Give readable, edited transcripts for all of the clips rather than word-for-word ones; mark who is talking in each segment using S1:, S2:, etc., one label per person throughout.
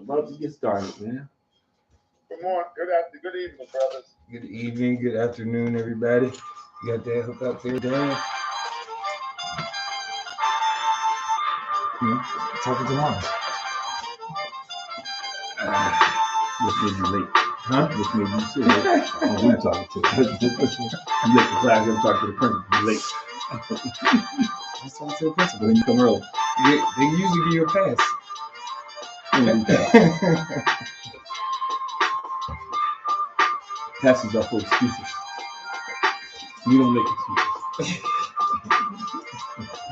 S1: about to get started, man.
S2: Good morning, good evening, brothers.
S1: Good evening, good afternoon, everybody. You got that hook up there, Dan? Talking tomorrow.
S3: This made you late.
S1: Huh?
S3: This made you sit. Oh, who you talking to? I'm late for class. I'm talking to the principal. You're late.
S1: Let's talk to the principal.
S3: Then you come early.
S1: They usually give you a pass.
S3: Passes are for excuses. We don't make excuses.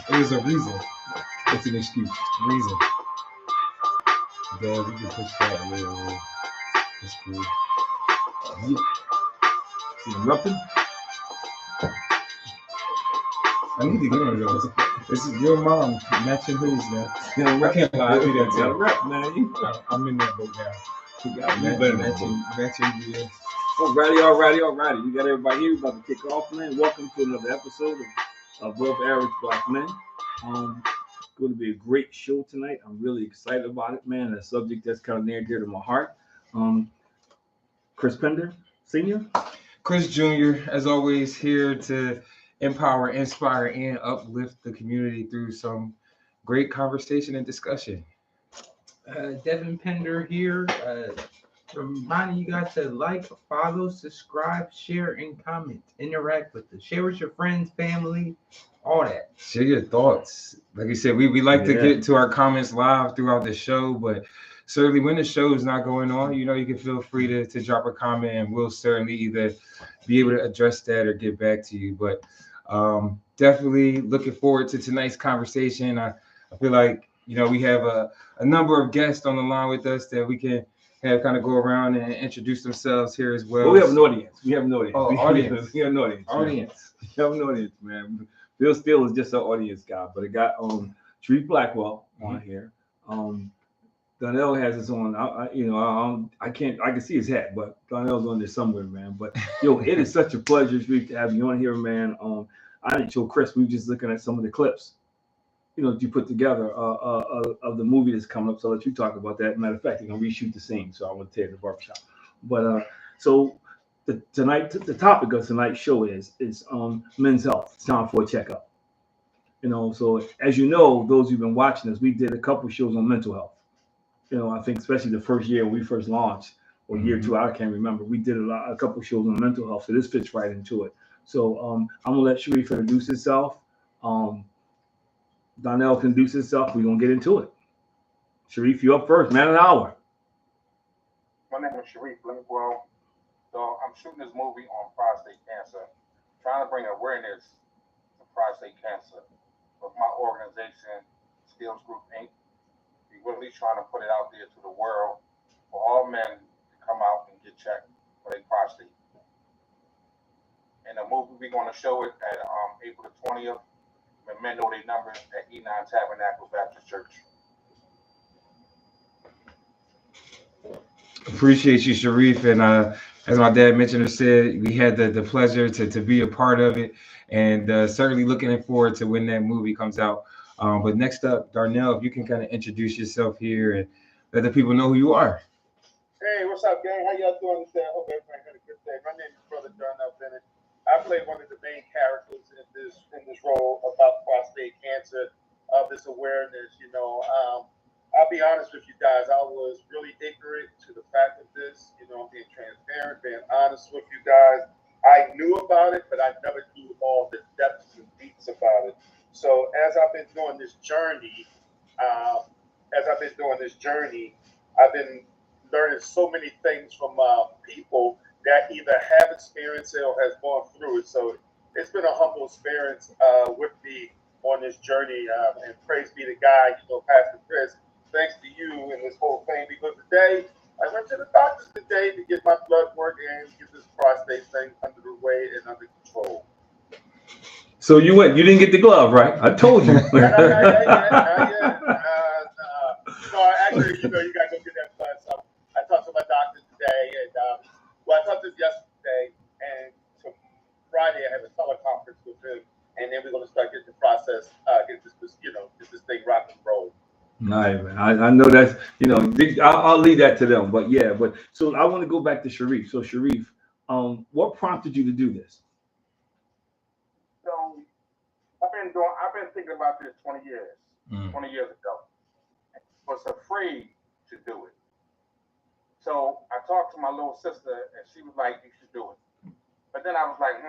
S1: There's a reason.
S3: It's an excuse.
S1: Reason. Yeah, we can push that a little. That's cool.
S3: Yeah. See them ruffin?
S1: I need to get one of those. This is your mom matching hoodies now.
S3: Yeah,
S1: I can't lie, I do that
S3: Yeah,
S1: too.
S3: rep, man.
S1: I'm in that boat now.
S3: You got matching.
S1: Matching gear.
S3: Alrighty. We got everybody here. We're about to kick off, man. Welcome to another episode of Above Average Black Men. Going to be a great show tonight. I'm really excited about it, man. A subject that's kind of near and dear to my heart. Chris Pender, Sr.
S1: Chris Jr., as always, here to empower, inspire, and uplift the community through some great conversation and discussion.
S4: Devin Pender here, reminding you guys to like, follow, subscribe, share, and comment. Interact with us. Share with your friends, family, all that.
S1: Share your thoughts. Like I said, we like to get to our comments live throughout the show, but certainly when the show is not going on, you can feel free to drop a comment, and we'll certainly either be able to address that or get back to you. But definitely looking forward to tonight's conversation. I feel like, we have a number of guests on the line with us that we can have kind of go around and introduce themselves here as well.
S3: Well, we have an audience. We have an audience.
S1: Oh, audience.
S3: We have an audience. We have an audience, man. Bill Steele is just an audience guy, but I got Sharif Blackwell on here. Donnell has his own. I can see his hat, but Donnell's on there somewhere, man. But it is such a pleasure, Sharif, to have you on here, man. I didn't show Chris. We were just looking at some of the clips, that you put together of the movie that's coming up. So I'll let you talk about that. Matter of fact, you're gonna reshoot the scene, so I want to take it to the barbershop. But so the topic of tonight's show is men's health. It's time for a checkup. So as you know, those who've been watching us, we did a couple shows on mental health. I think especially the first year when we first launched, or year two, I can't remember. We did a couple shows on mental health, so this fits right into it. So I'm gonna let Sharif introduce himself. Donnell can introduce himself. We're gonna get into it. Sharif, you up first, man. An hour.
S2: My name is Sharif Blackwell. So I'm shooting this movie on prostate cancer, trying to bring awareness to prostate cancer with my organization, Skills Group Inc. We're really trying to put it out there to the world for all men to come out and get checked for their prostate. In the movie, we're going to show it at April the 20th. When men know their number at E9 Tabernacle Baptist Church.
S1: Appreciate you, Sharif. And as my dad mentioned or said, we had the pleasure to be a part of it, and certainly looking forward to when that movie comes out. But next up, Darnell, if you can kind of introduce yourself here and let the people know who you are.
S2: Hey, what's up, gang? How y'all doing today? I hope everybody had a good day. My name is Brother Darnell Bennett. I play one of the main characters in this role about prostate cancer, of this awareness. I'll be honest with you guys. I was really ignorant to the fact of this. I'm being transparent, being honest with you guys. I knew about it, but I never knew all the depths and deeps about it. So as I've been doing this journey, I've been learning so many things from people that either have experienced it or has gone through it. So it's been a humble experience with me on this journey. And praise be to God, Pastor Chris, thanks to you and this whole thing, because today I went to the doctors today to get my blood work and get this prostate thing under the way and under control.
S3: So you didn't get the glove, right? I told you.
S2: No, actually, you gotta go get that blood. So I talked to my doctor today, and I talked to him yesterday, and Friday I have a teleconference with him, and then we're gonna start getting the process, get this thing rock and roll.
S3: All right, man. I know that's, I'll leave that to them. But yeah, so I want to go back to Sharif. So Sharif, what prompted you to do this?
S2: So I've been thinking about this 20 years. 20 years ago. I was afraid to do it. So I talked to my little sister and she was like, you should do it. But then I was like,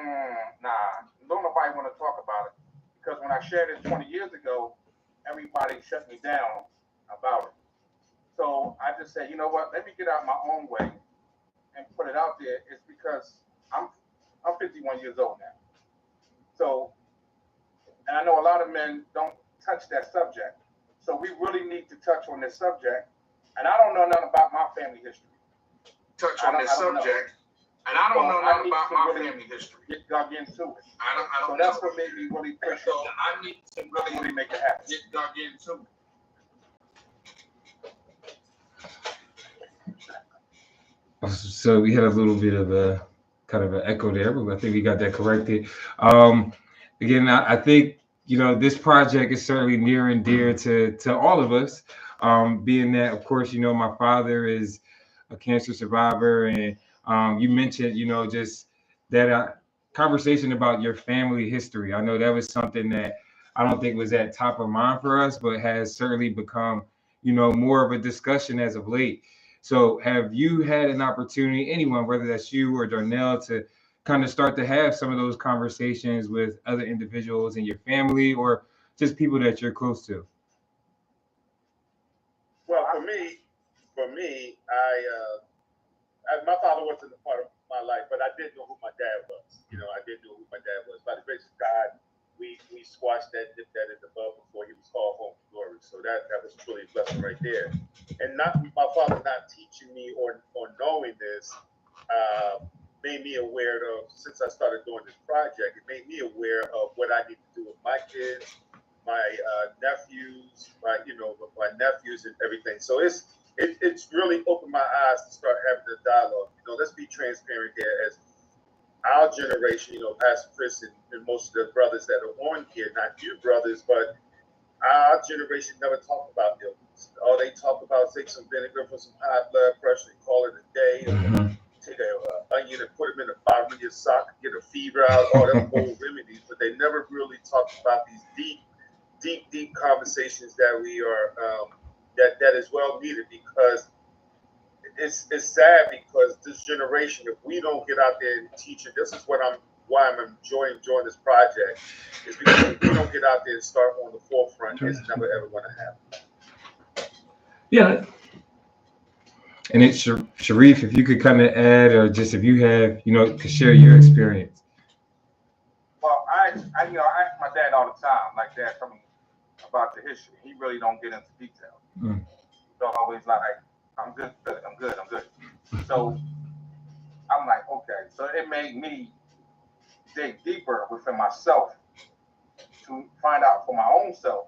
S2: nah, don't nobody want to talk about it. Because when I shared it 20 years ago, everybody shut me down about it. So I just said, you know what, let me get out my own way and put it out there. It's because I'm 51 years old now. So, and I know a lot of men don't touch that subject. So we really need to touch on this subject. And I don't know nothing about my family history. Touch on this subject. And I don't know nothing about my family history. Get dug into it. I don't so that's what made me really push. So I need to really make it happen. Get dug into it.
S1: So we had a little bit of a kind of an echo there, but I think we got that corrected. Again, I think this project is certainly near and dear to all of us. Being that, of course, my father is a cancer survivor, and you mentioned, just that conversation about your family history. I know that was something that I don't think was at top of mind for us, but has certainly become, more of a discussion as of late. So have you had an opportunity, anyone, whether that's you or Darnell, to kind of start to have some of those conversations with other individuals in your family or just people that you're close to?
S2: Well, for me, my father wasn't a part of my life, but I did know who my dad was. I did know who my dad was. By the grace of God, we squashed that, dipped that in the bud before he was called home to glory. So that was truly a blessing right there. And not my father not teaching me or knowing this made me aware of, since I started doing this project, it made me aware of what I need to do with my kids, my nephews, my nephews and everything. So it's really opened my eyes to start having the dialogue. Let's be transparent here. As our generation, Pastor Chris and most of the brothers that are on here, not you brothers, but our generation never talked about illness. Oh, they talk about take some vinegar for some high blood pressure and call it a day. Or take an onion and put them in the bottom of your sock and get a fever out. All them old remedies, but they never really talked about these deep conversations that we are that is well needed, because it's sad because this generation, if we don't get out there and teach it, this is why I'm enjoying this project, is because if we don't get out there and start on the forefront, it's never ever going to happen.
S3: Yeah.
S1: And it's Sharif, if you could kind of add, or just if you have, to share your experience.
S2: Well, I ask my dad all the time, like, Dad, tell me about the history. He really don't get into detail. He's always like, I'm good. So I'm like, okay. So it made me dig deeper within myself to find out for my own self.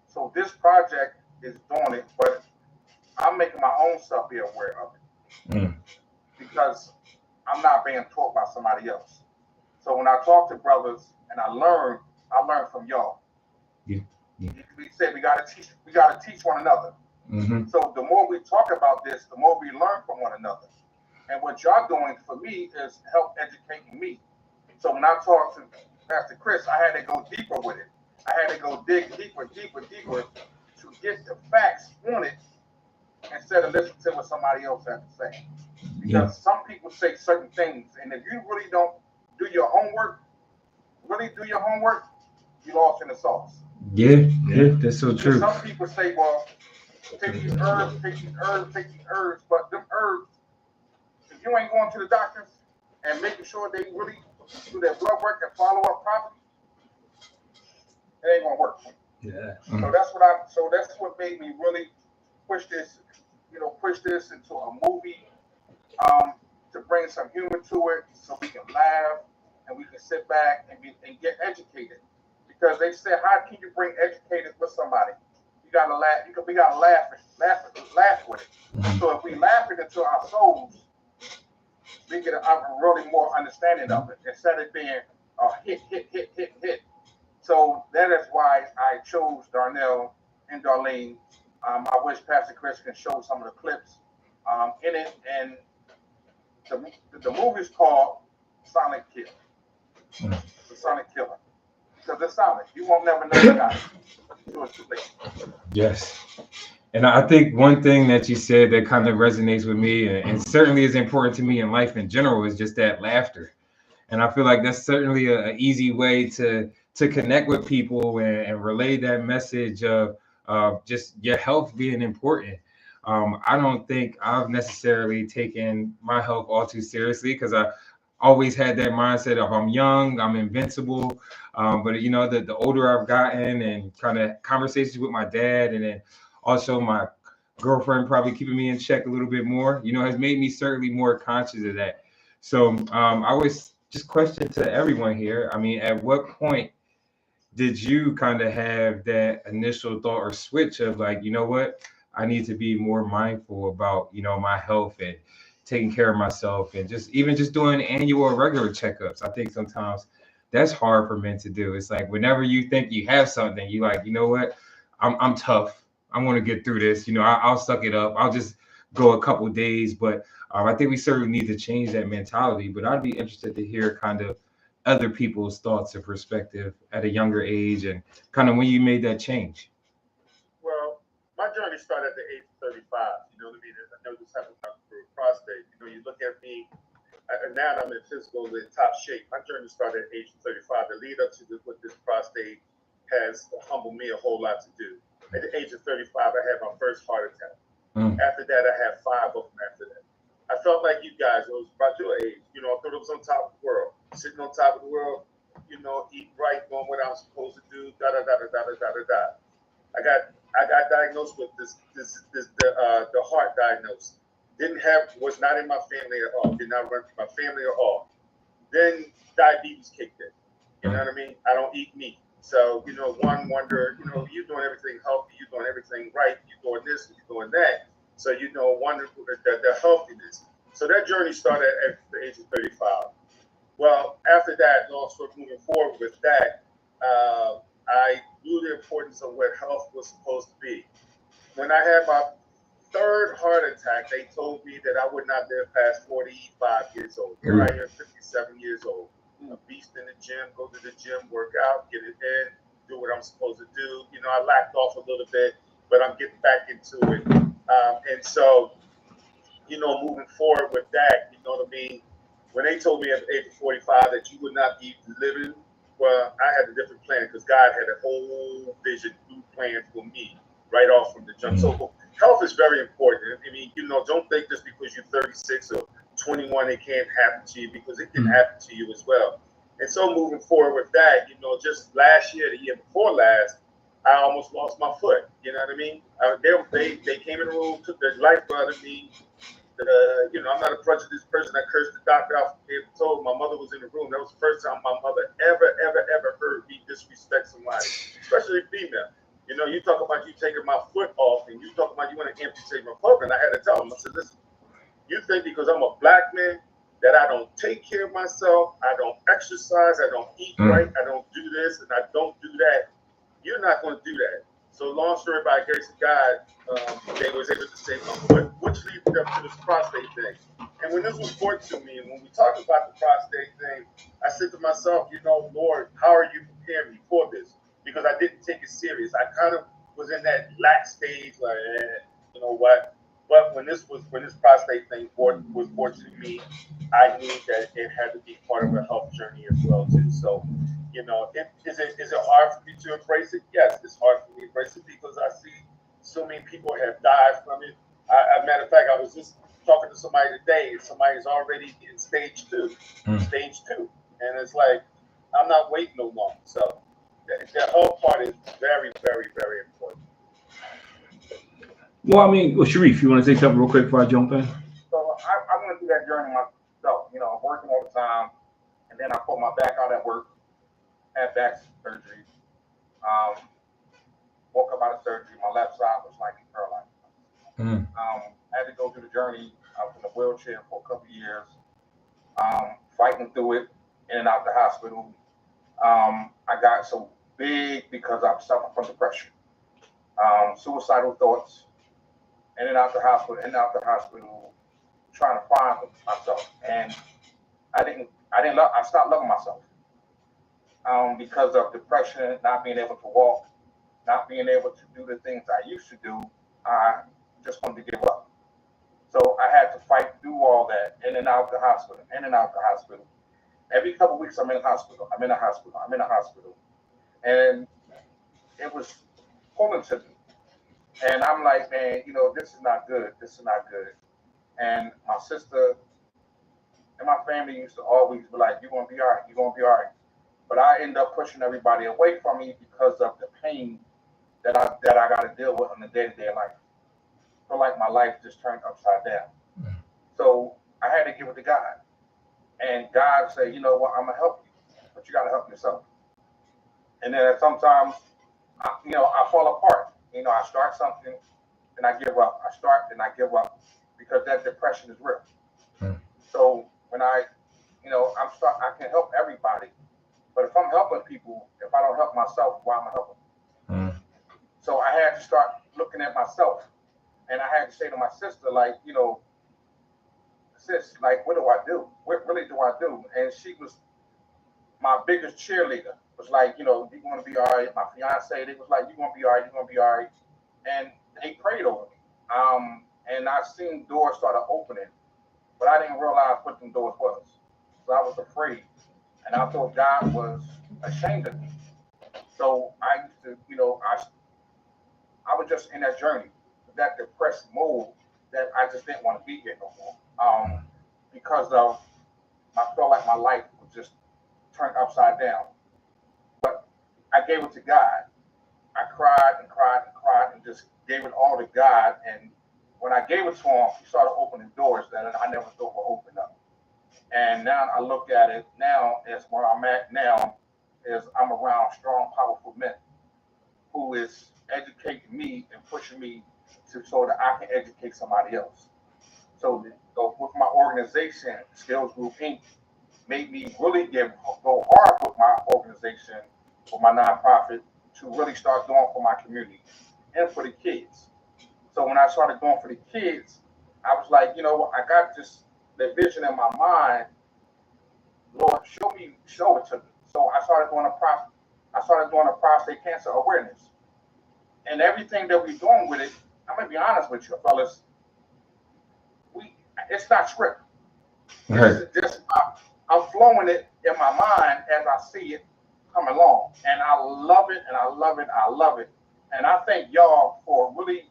S2: So this project is doing it, but I'm making my own self be aware of it. Because I'm not being taught by somebody else. So when I talk to brothers and I learn from y'all. We said we gotta teach one another. So the more we talk about this, the more we learn from one another. And what y'all doing for me is help educating me. So when I talk to Pastor Chris, I had to go deeper with it. I had to go dig deeper to get the facts on it instead of listening to what somebody else has to say. Because some people say certain things, and if you really don't do your homework, you lost in the sauce.
S1: Yeah, that's so true.
S2: Some people say, well, take these herbs, but them herbs, if you ain't going to the doctors and making sure they really do their blood work and follow up properly, it ain't gonna work.
S3: Yeah.
S2: So that's what made me really push this into a movie, to bring some humor to it, so we can laugh and we can sit back and get educated. Because they said, how can you bring educated with somebody? You gotta laugh. We gotta laugh with it. So if we laugh it into our souls, we get a really more understanding of it instead of being a hit. So that is why I chose Darnell and Darlene I wish Pastor Chris can show some of the clips in it. And the movie is called Silent Kill. The Silent Killer. Because it's silent. You won't never know the guy. It's too late.
S1: Yes. And I think one thing that you said that kind of resonates with me and certainly is important to me in life in general is just that laughter. And I feel like that's certainly an easy way to connect with people and relay that message of just your health being important. I don't think I've necessarily taken my health all too seriously because I always had that mindset of I'm young, I'm invincible. But you know, the older I've gotten and kind of conversations with my dad and then also my girlfriend probably keeping me in check a little bit more, you know, has made me certainly more conscious of that. So I always just question to everyone here. I mean, at what point did you kind of have that initial thought or switch of like, you know what, I need to be more mindful about, you know, my health and taking care of myself and just even just doing annual or regular checkups. I think sometimes that's hard for men to do. It's like whenever you think you have something, you like, you know what, I'm tough. I want to get through this. You know, I'll suck it up. I'll just go a couple days. But I think we certainly need to change that mentality. But I'd be interested to hear kind of other people's thoughts and perspective at a younger age and kind of when you made that change.
S2: Well, my journey started at the age of 35. You know what I mean? I know this happened for prostate. You know, you look at me, and now I'm in physical in top shape. My journey started at age of 35. The lead up to what this prostate has humbled me a whole lot to do. At the age of 35, I had my first heart attack. After that, I had 5 of them after that. I felt like you guys, it was about your age. You know, I thought it was on top of the world. Sitting on top of the world, you know, eating right, doing what I was supposed to do, da da da da da da da da. I got diagnosed with the heart diagnosis. Was not in my family at all. Did not run through my family at all. Then diabetes kicked in. You know what I mean? I don't eat meat. So, you know, one wonder, you know, you're doing everything healthy, you're doing everything right, you're doing this, you're doing that. So, you know, wonder the healthiness. So that journey started at the age of 35. Well, after that, also moving forward with that, I knew the importance of what health was supposed to be. When I had my 3rd heart attack, they told me that I would not live past 45 years old. Here I am, 57 years old. A beast in the gym, go to the gym, work out, get it in, do what I'm supposed to do. You know, I lacked off a little bit, but I'm getting back into it. And so, you know, moving forward with that, you know what I mean? When they told me at the age of 45 that you would not be living, well, I had a different plan because God had a whole vision, new plan for me right off from the jump. So health is very important. I mean, you know, don't think just because you're 36 or 21, it can't happen to you because it can happen to you as well. And so moving forward with that, you know, just last year, the year before last, I almost lost my foot. You know what I mean? They came in the room, took the life out of me. You know, I'm not a prejudiced person. I cursed the doctor out. Told my mother was in the room. That was the first time my mother ever heard me disrespect somebody, especially a female. You know, you talk about you taking my foot off, and you talk about you want to amputate my foot. And I had to tell him, I said, listen, you think because I'm a black man that I don't take care of myself, I don't exercise, I don't eat right, I don't do this, and I don't do that. You're not going to do that. So long story, by grace of God, they was able to save my foot, which leads up to this prostate thing. And when this was brought to me, and when we talked about the prostate thing, I said to myself, you know, Lord, how are you preparing me for this? Because I didn't take it serious. I kind of was in that lax stage, like, you know what? But when this prostate thing was brought to me, I knew that it had to be part of a health journey as well too. So, you know, is it hard for me to embrace it? Yes, it's hard for me to embrace it because I see so many people have died from it. As a matter of fact, I was just talking to somebody today, and somebody's already in stage 2, and it's like I'm not waiting no longer. So the whole part is very, very, very important.
S3: Well, I mean, Sharif, you want to say something real quick before I jump in?
S2: So I went through that journey myself. You know, I'm working all the time, and then I pulled my back out at work, had back surgery. Woke up out of surgery, my left side was like paralyzed. I had to go through the journey. I was in a wheelchair for a couple of years, fighting through it, in and out the hospital. I got so big because I suffered from depression. suicidal thoughts, in and out the hospital, trying to find myself. And I stopped loving myself because of depression, not being able to walk, not being able to do the things I used to do. I just wanted to give up. So I had to fight through all that, in and out the hospital, in and out the hospital. Every couple of weeks, I'm in the hospital. And it was pulling to me. And I'm like, man, this is not good. And my sister and my family used to always be like, you're going to be all right. But I end up pushing everybody away from me because of the pain that I got to deal with in the day-to-day life. I feel like my life just turned upside down. So I had to give it to God. And God said, you know what, I'm going to help you, but you got to help yourself. And then sometimes, I fall apart. I start something and I give up. I start and I give up because that depression is real. So when I can help everybody, but if I'm helping people, if I don't help myself, why am I helping? So I had to start looking at myself, and I had to say to my sister, like, sis, like, what do I do? What really do I do? And she was my biggest cheerleader. Was like, you're going to be all right. My fiance, they was like, you're going to be all right. And they prayed over me. And I seen doors started opening, but I didn't realize what them doors was. So I was afraid. And I thought God was ashamed of me. So I used to, I was just in that journey, that depressed mode that I just didn't want to be here no more. Because of, I felt like my life was just turned upside down. But I gave it to God. I cried and just gave it all to God. And when I gave it to him, he started opening doors that I never thought would open up. And now I look at it now as where I'm at now is I'm around strong, powerful men who is educating me and pushing me so that I can educate somebody else. So with my organization, Skills Group Inc., made me really go hard with my organization, with my nonprofit, to really start doing for my community and for the kids. So when I started doing for the kids, I was like, you know what, I got the vision in my mind. Lord, show it to me. So I started doing a prostate cancer awareness. And everything that we're doing with it, I'm gonna be honest with you, fellas, it's not script. It's just I'm flowing it in my mind as I see it come along. And I love it. And I thank y'all for really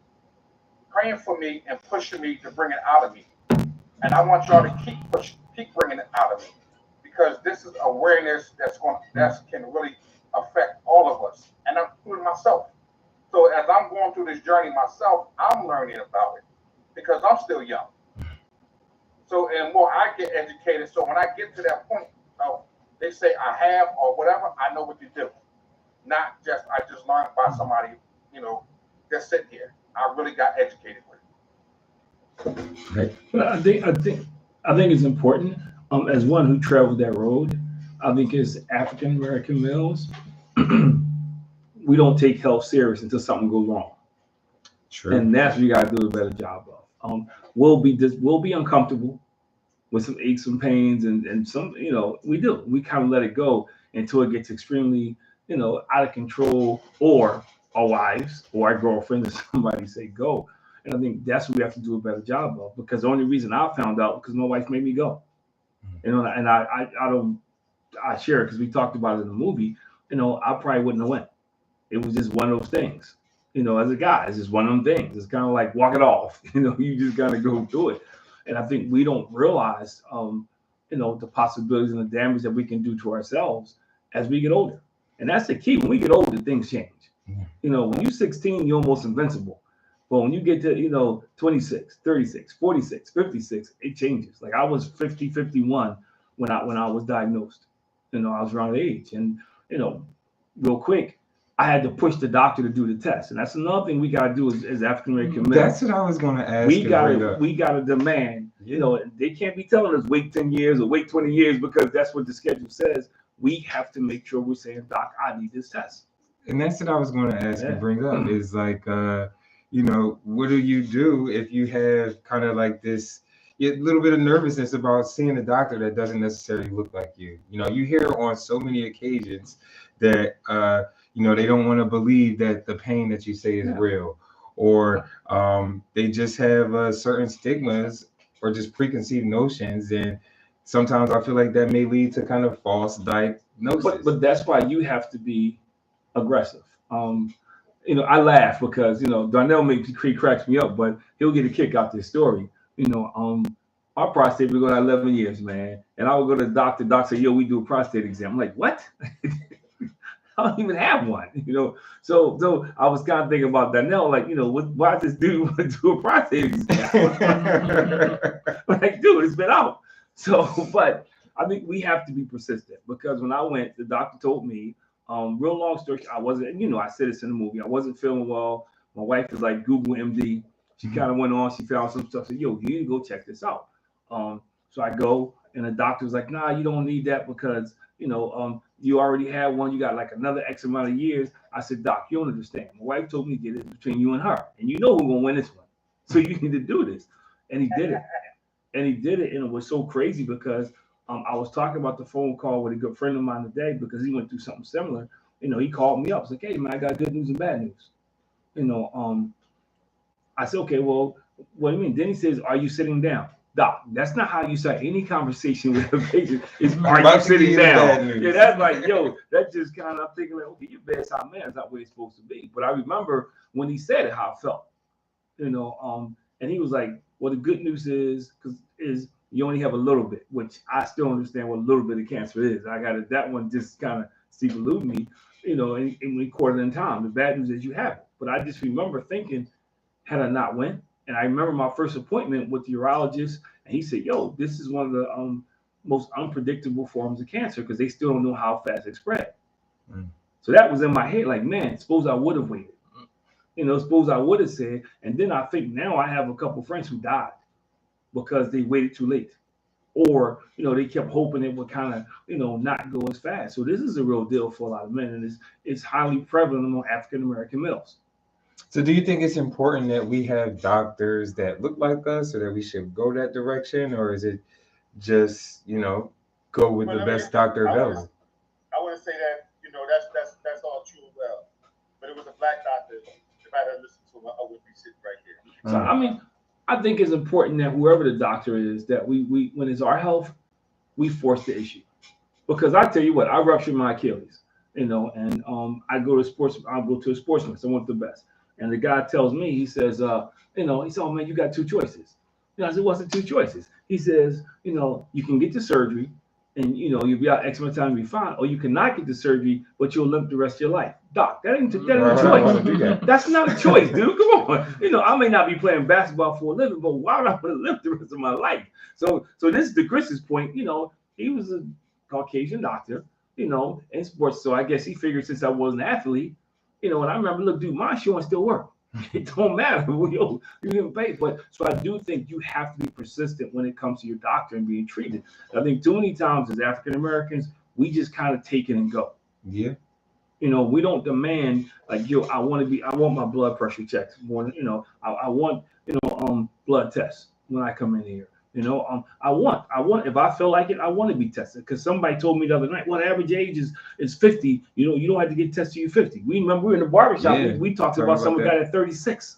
S2: praying for me and pushing me to bring it out of me. And I want y'all to keep bringing it out of me, because this is awareness that can really affect all of us, and including myself. So as I'm going through this journey myself, I'm learning about it because I'm still young. So and more I get educated. So when I get to that point, they say I have or whatever, I know what to do. Not just I just learned by somebody, just sitting here. I really got educated with it.
S3: Right. But I think it's important. As one who traveled that road, I think as African American males, we don't take health serious until something goes wrong. True. And that's what you got to do a better job of. We'll be uncomfortable with some aches and pains and some, we kind of let it go until it gets extremely, out of control, or our wives or our girlfriends or somebody say go. And I think that's what we have to do a better job of, because the only reason I found out because my wife made me go. And I share it because we talked about it in the movie. I probably wouldn't have went. It was just one of those things. As a guy, it's just one of them things. It's kind of like walk it off. You just gotta go through it. And I think we don't realize, the possibilities and the damage that we can do to ourselves as we get older. And that's the key. When we get older, things change. When you're 16, you're almost invincible. But when you get to, 26, 36, 46, 56, it changes. Like I was 50, 51 when I was diagnosed. I was around the age. And, real quick, I had to push the doctor to do the test. And that's another thing we got to do as African American men.
S1: That's what I was going to ask.
S3: We got to demand, they can't be telling us wait 10 years or wait 20 years because that's what the schedule says. We have to make sure we're saying, Doc, I need this test.
S1: And that's what I was going to ask and bring up is like, you know, what do you do if you have kind of like this little bit of nervousness about seeing a doctor that doesn't necessarily look like you? You know, you hear on so many occasions that, you know, they don't want to believe that the pain that you say is real, or they just have certain stigmas or just preconceived notions. And sometimes I feel like that may lead to kind of false diagnosis.
S3: But that's why you have to be aggressive. You know, I laugh because, you know, Darnell cracks me up, but he'll get a kick out this story. You know, our prostate, we go to 11 years, man. And I would go to the doctor. Doctor say, yo, we do a prostate exam. I'm like, what? I don't even have one, you know. So I was kind of thinking about Darnell, like, you know, why this dude want to do a prostate exam? Like, dude, it's been out. So, but I think we have to be persistent, because when I went, the doctor told me, real long story, I wasn't, you know, I said this in the movie, I wasn't feeling well. My wife is like Google MD. She kind of went on, she found some stuff, said, yo, you need to go check this out. So I go, and the doctor was like, nah, you don't need that because, you know, you already have one, you got like another X amount of years. I said, doc, you don't understand. My wife told me to get it between you and her, and you know who's gonna win this one. So you need to do this. And he did it. And it was so crazy because I was talking about the phone call with a good friend of mine today, because he went through something similar. You know, he called me up. He's like, hey, man, I got good news and bad news. You know, I said, okay, well, what do you mean? Then he says, are you sitting down? Doc, that's not how you start any conversation with a patient. Is are you sitting down? Yeah, that's like, yo, that just kind of, I'm thinking like, okay, your bedside manner is not where it's supposed to be. But I remember when he said it, how I felt. You know, and he was like, well, the good news is you only have a little bit, which I still understand what a little bit of cancer is. I got it. That one just kind of eluded me, you know, and we caught it in time. The bad news is you have it. But I just remember thinking, had I not went, and I remember my first appointment with the urologist, and he said, yo, this is one of the most unpredictable forms of cancer, because they still don't know how fast it spread. So that was in my head, like, man, suppose I would have waited. You know, suppose I would have said, and then I think now I have a couple of friends who died because they waited too late, or, you know, they kept hoping it would kind of, you know, not go as fast. So this is a real deal for a lot of men, and it's highly prevalent among African-American males.
S1: So do you think it's important that we have doctors that look like us, or that we should go that direction, or is it just, you know, go with the best doctor available?
S2: I wouldn't say that, you know, that's all true and well. But it was a black doctor. If I had listened to him, I would be sitting right here.
S3: So I mean, I think it's important that whoever the doctor is, that we when it's our health, we force the issue. Because I tell you what, I ruptured my Achilles, you know, and I'll go to a sportsman, so I want the best. And the guy tells me, he says, you know, he said, oh man, you got two choices. You know, I said, what's the two choices? He says, you know, you can get the surgery and, you know, you'll be out X amount of time to be fine, or you cannot get the surgery, but you'll limp the rest of your life. Doc, that ain't a choice. That's not a choice, dude. Come on. You know, I may not be playing basketball for a living, but why would I want to limp the rest of my life? So this is to Chris's point, you know, he was a Caucasian doctor, you know, in sports. So I guess he figured since I was an athlete, you know, and I remember, look, dude, my insurance still work. It don't matter. You didn't pay. But so I do think you have to be persistent when it comes to your doctor and being treated. I think too many times as African Americans, we just kind of take it and go.
S1: Yeah.
S3: You know, we don't demand like, yo, I want my blood pressure checked. More, you know, I want, you know, blood tests when I come in here. You know, I want, if I feel like it, I want to be tested, because somebody told me the other night, well, the average age is 50. You know, you don't have to get tested till you're 50. We remember we were in the barbershop. Yeah, we talked about someone got at 36.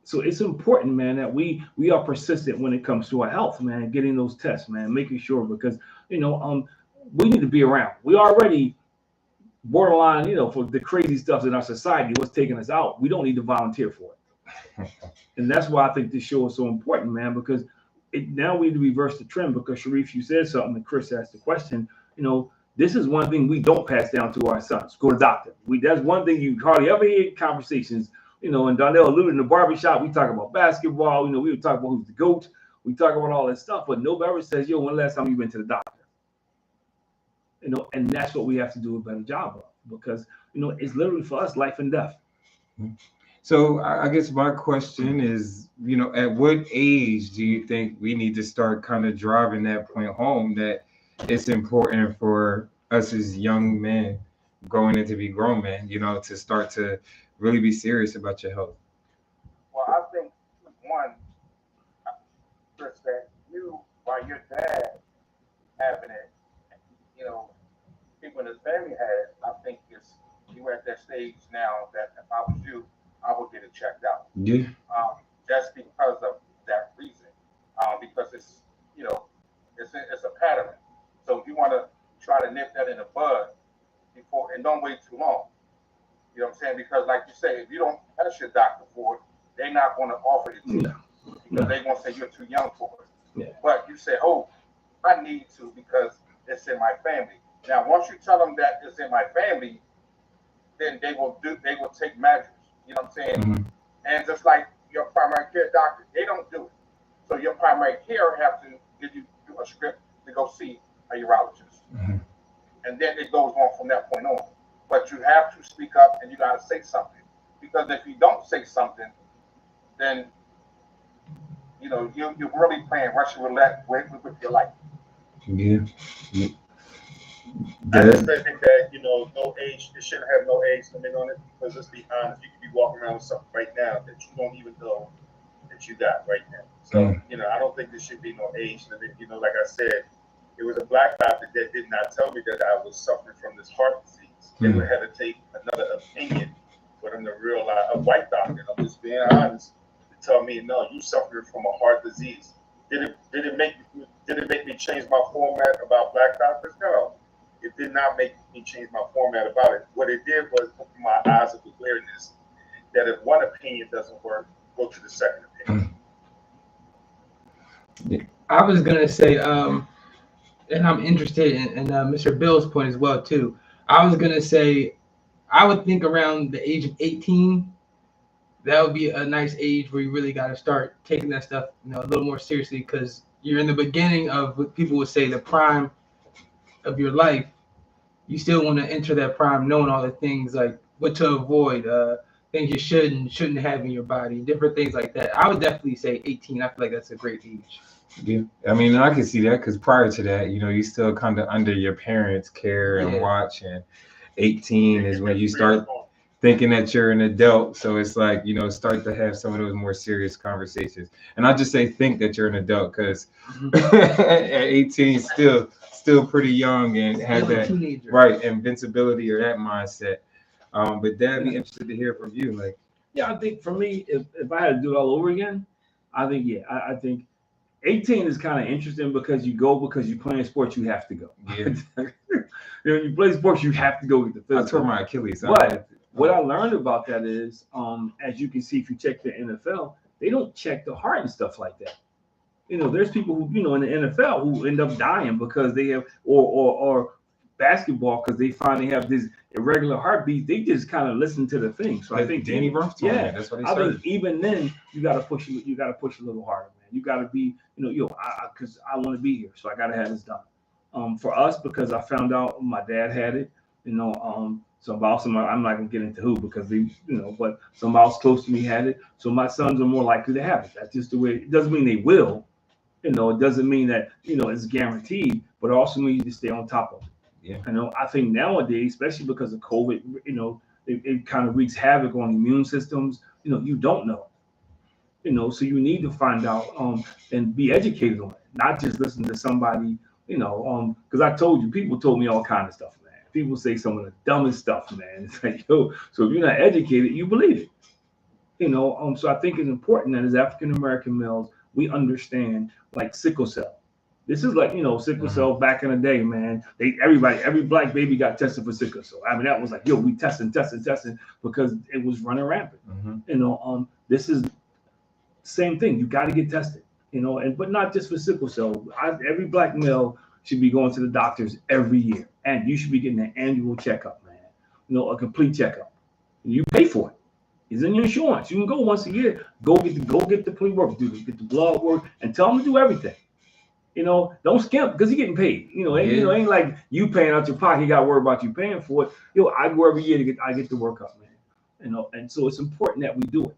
S3: So it's important, man, that we are persistent when it comes to our health, man, getting those tests, man, making sure, because, you know, we need to be around. We already borderline, you know, for the crazy stuff in our society, what's taking us out. We don't need to volunteer for it. And that's why I think this show is so important, man, because now we need to reverse the trend, because Sharif, you said something, and Chris asked the question, you know, this is one thing we don't pass down to our sons. Go to the doctor. That's one thing you hardly ever hear in conversations, you know, and Darnell alluded in the barbershop, we talk about basketball, you know, we would talk about who's the GOAT, we talk about all that stuff, but nobody ever says, yo, when the last time you went to the doctor? You know, and that's what we have to do a better job of, because, you know, it's literally for us life and death.
S1: So I guess my question is, you know, at what age do you think we need to start kind of driving that point home, that it's important for us as young men growing into be grown men, you know, to start to really be serious about your health?
S2: Well, I think one, Chris, that you, by your dad having it, you know, people in his family had it, I think it's you at that stage now that if I was you, I would get it checked out.
S1: Yeah.
S2: Just because of that reason, because it's you know it's a pattern. So you want to try to nip that in the bud before and don't wait too long. You know what I'm saying? Because like you say, if you don't ask your doctor for it, they're not going to offer it to you because they're going to say you're too young for it.
S3: Yeah.
S2: But you say, oh, I need to because it's in my family. Now, once you tell them that it's in my family, then they will take measures. You know what I'm saying?
S1: Mm-hmm.
S2: And just like your primary care doctor, they don't do it. So your primary care have to give you a script to go see a urologist.
S1: Mm-hmm.
S2: And then it goes on from that point on. But you have to speak up and you got to say something. Because if you don't say something, then, you know, you're really playing Russian roulette with your life.
S1: Yeah.
S5: I just think that, you know, no age, it shouldn't have no age limit on it. Because let's be honest, you could be walking around with something right now that you don't even know that you got right now. So, you know, I don't think there should be no age limit. You know, like I said, it was a black doctor that did not tell me that I was suffering from this heart disease. They would have to take another opinion for them to realize, a white doctor, and I'm just being honest, to tell me, no, you suffering from a heart disease. Did it make me change my format about black doctors? No. It did not make me change my format about it. What it did was open my eyes of awareness that if one opinion doesn't work, go to the second opinion.
S4: I was gonna say, and I'm interested in Mr. Bill's point as well too. I was gonna say, I would think around the age of 18, that would be a nice age where you really got to start taking that stuff, you know, a little more seriously, because you're in the beginning of what people would say the prime of your life. You still want to enter that prime knowing all the things like what to avoid, things you shouldn't have in your body, different things like that. I would definitely say 18. I feel like that's a great age.
S1: Yeah, I mean, I can see that because prior to that, you know, you still kind of under your parents' care and watch, and 18 is when you start thinking that you're an adult. So it's like, you know, start to have some of those more serious conversations. And I just say think that you're an adult because at 18, still pretty young and have that right invincibility or that mindset. But Dad, be interested to hear from you. Like,
S3: yeah, I think for me, if I had to do it all over again, I think I think 18 is kind of interesting because you go because you playing sports, you have to go.
S1: Yeah.
S3: You know, you play sports, you have to go get the physical.
S1: I tore my Achilles.
S3: But what I learned about that is, as you can see, if you check the NFL, they don't check the heart and stuff like that. You know, there's people who, you know, in the NFL who end up dying because they have, or basketball because they find they have this irregular heartbeat. They just kind of listen to the thing. So I think
S1: Danny Ruff told me that's what he said.
S3: I think even then you got to push a little harder, man. You got to be, you know, because I want to be here, so I got to have this done. For us, because I found out my dad had it, you know, somebody else, I'm not gonna get into who because they, you know, but somebody else close to me had it. So my sons are more likely to have it. That's just the way. It doesn't mean they will, you know. It doesn't mean that, you know, it's guaranteed, but it also means you to stay on top of it.
S1: Yeah.
S3: You know, I think nowadays, especially because of COVID, you know, it kind of wreaks havoc on immune systems. You know, you don't know. You know, so you need to find out and be educated on it, not just listen to somebody. You know, because I told you, people told me all kind of stuff, man. People say some of the dumbest stuff, man. It's like, yo, so if you're not educated, you believe it. You know, so I think it's important that as African American males, we understand like sickle cell. This is like, you know, sickle cell back in the day, man. Every black baby got tested for sickle cell. I mean, that was like, yo, we testing because it was running rampant. You know, this is same thing. You got to get tested. You know, but not just for sickle cell. Every black male should be going to the doctors every year, and you should be getting an annual checkup, man. You know, a complete checkup. You pay for it. It's in your insurance. You can go once a year. Go get the complete work. Get the blood work, and tell them to do everything. You know, don't skimp because you're getting paid. You know, ain't like you paying out your pocket. You got to worry about you paying for it. You know, I go every year I get the workup, man. You know, and so it's important that we do it.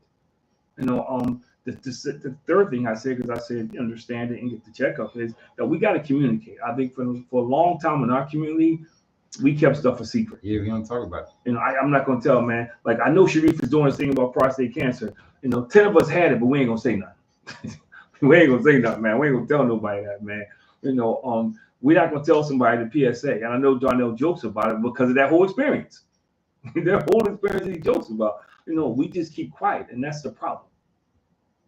S3: You know, the third thing I said, because I said understand it and get the checkup, is that we got to communicate. I think for a long time in our community, we kept stuff a secret.
S1: Yeah, we don't talk about it.
S3: I'm not gonna tell, man. Like I know Sharif is doing this thing about prostate cancer. 10 of us had it, but we ain't gonna say nothing. We ain't gonna say nothing, man. We ain't gonna tell nobody that, man. We're not gonna tell somebody the PSA. And I know Darnell jokes about it because of that whole experience. That whole experience he jokes about. We just keep quiet, and that's the problem.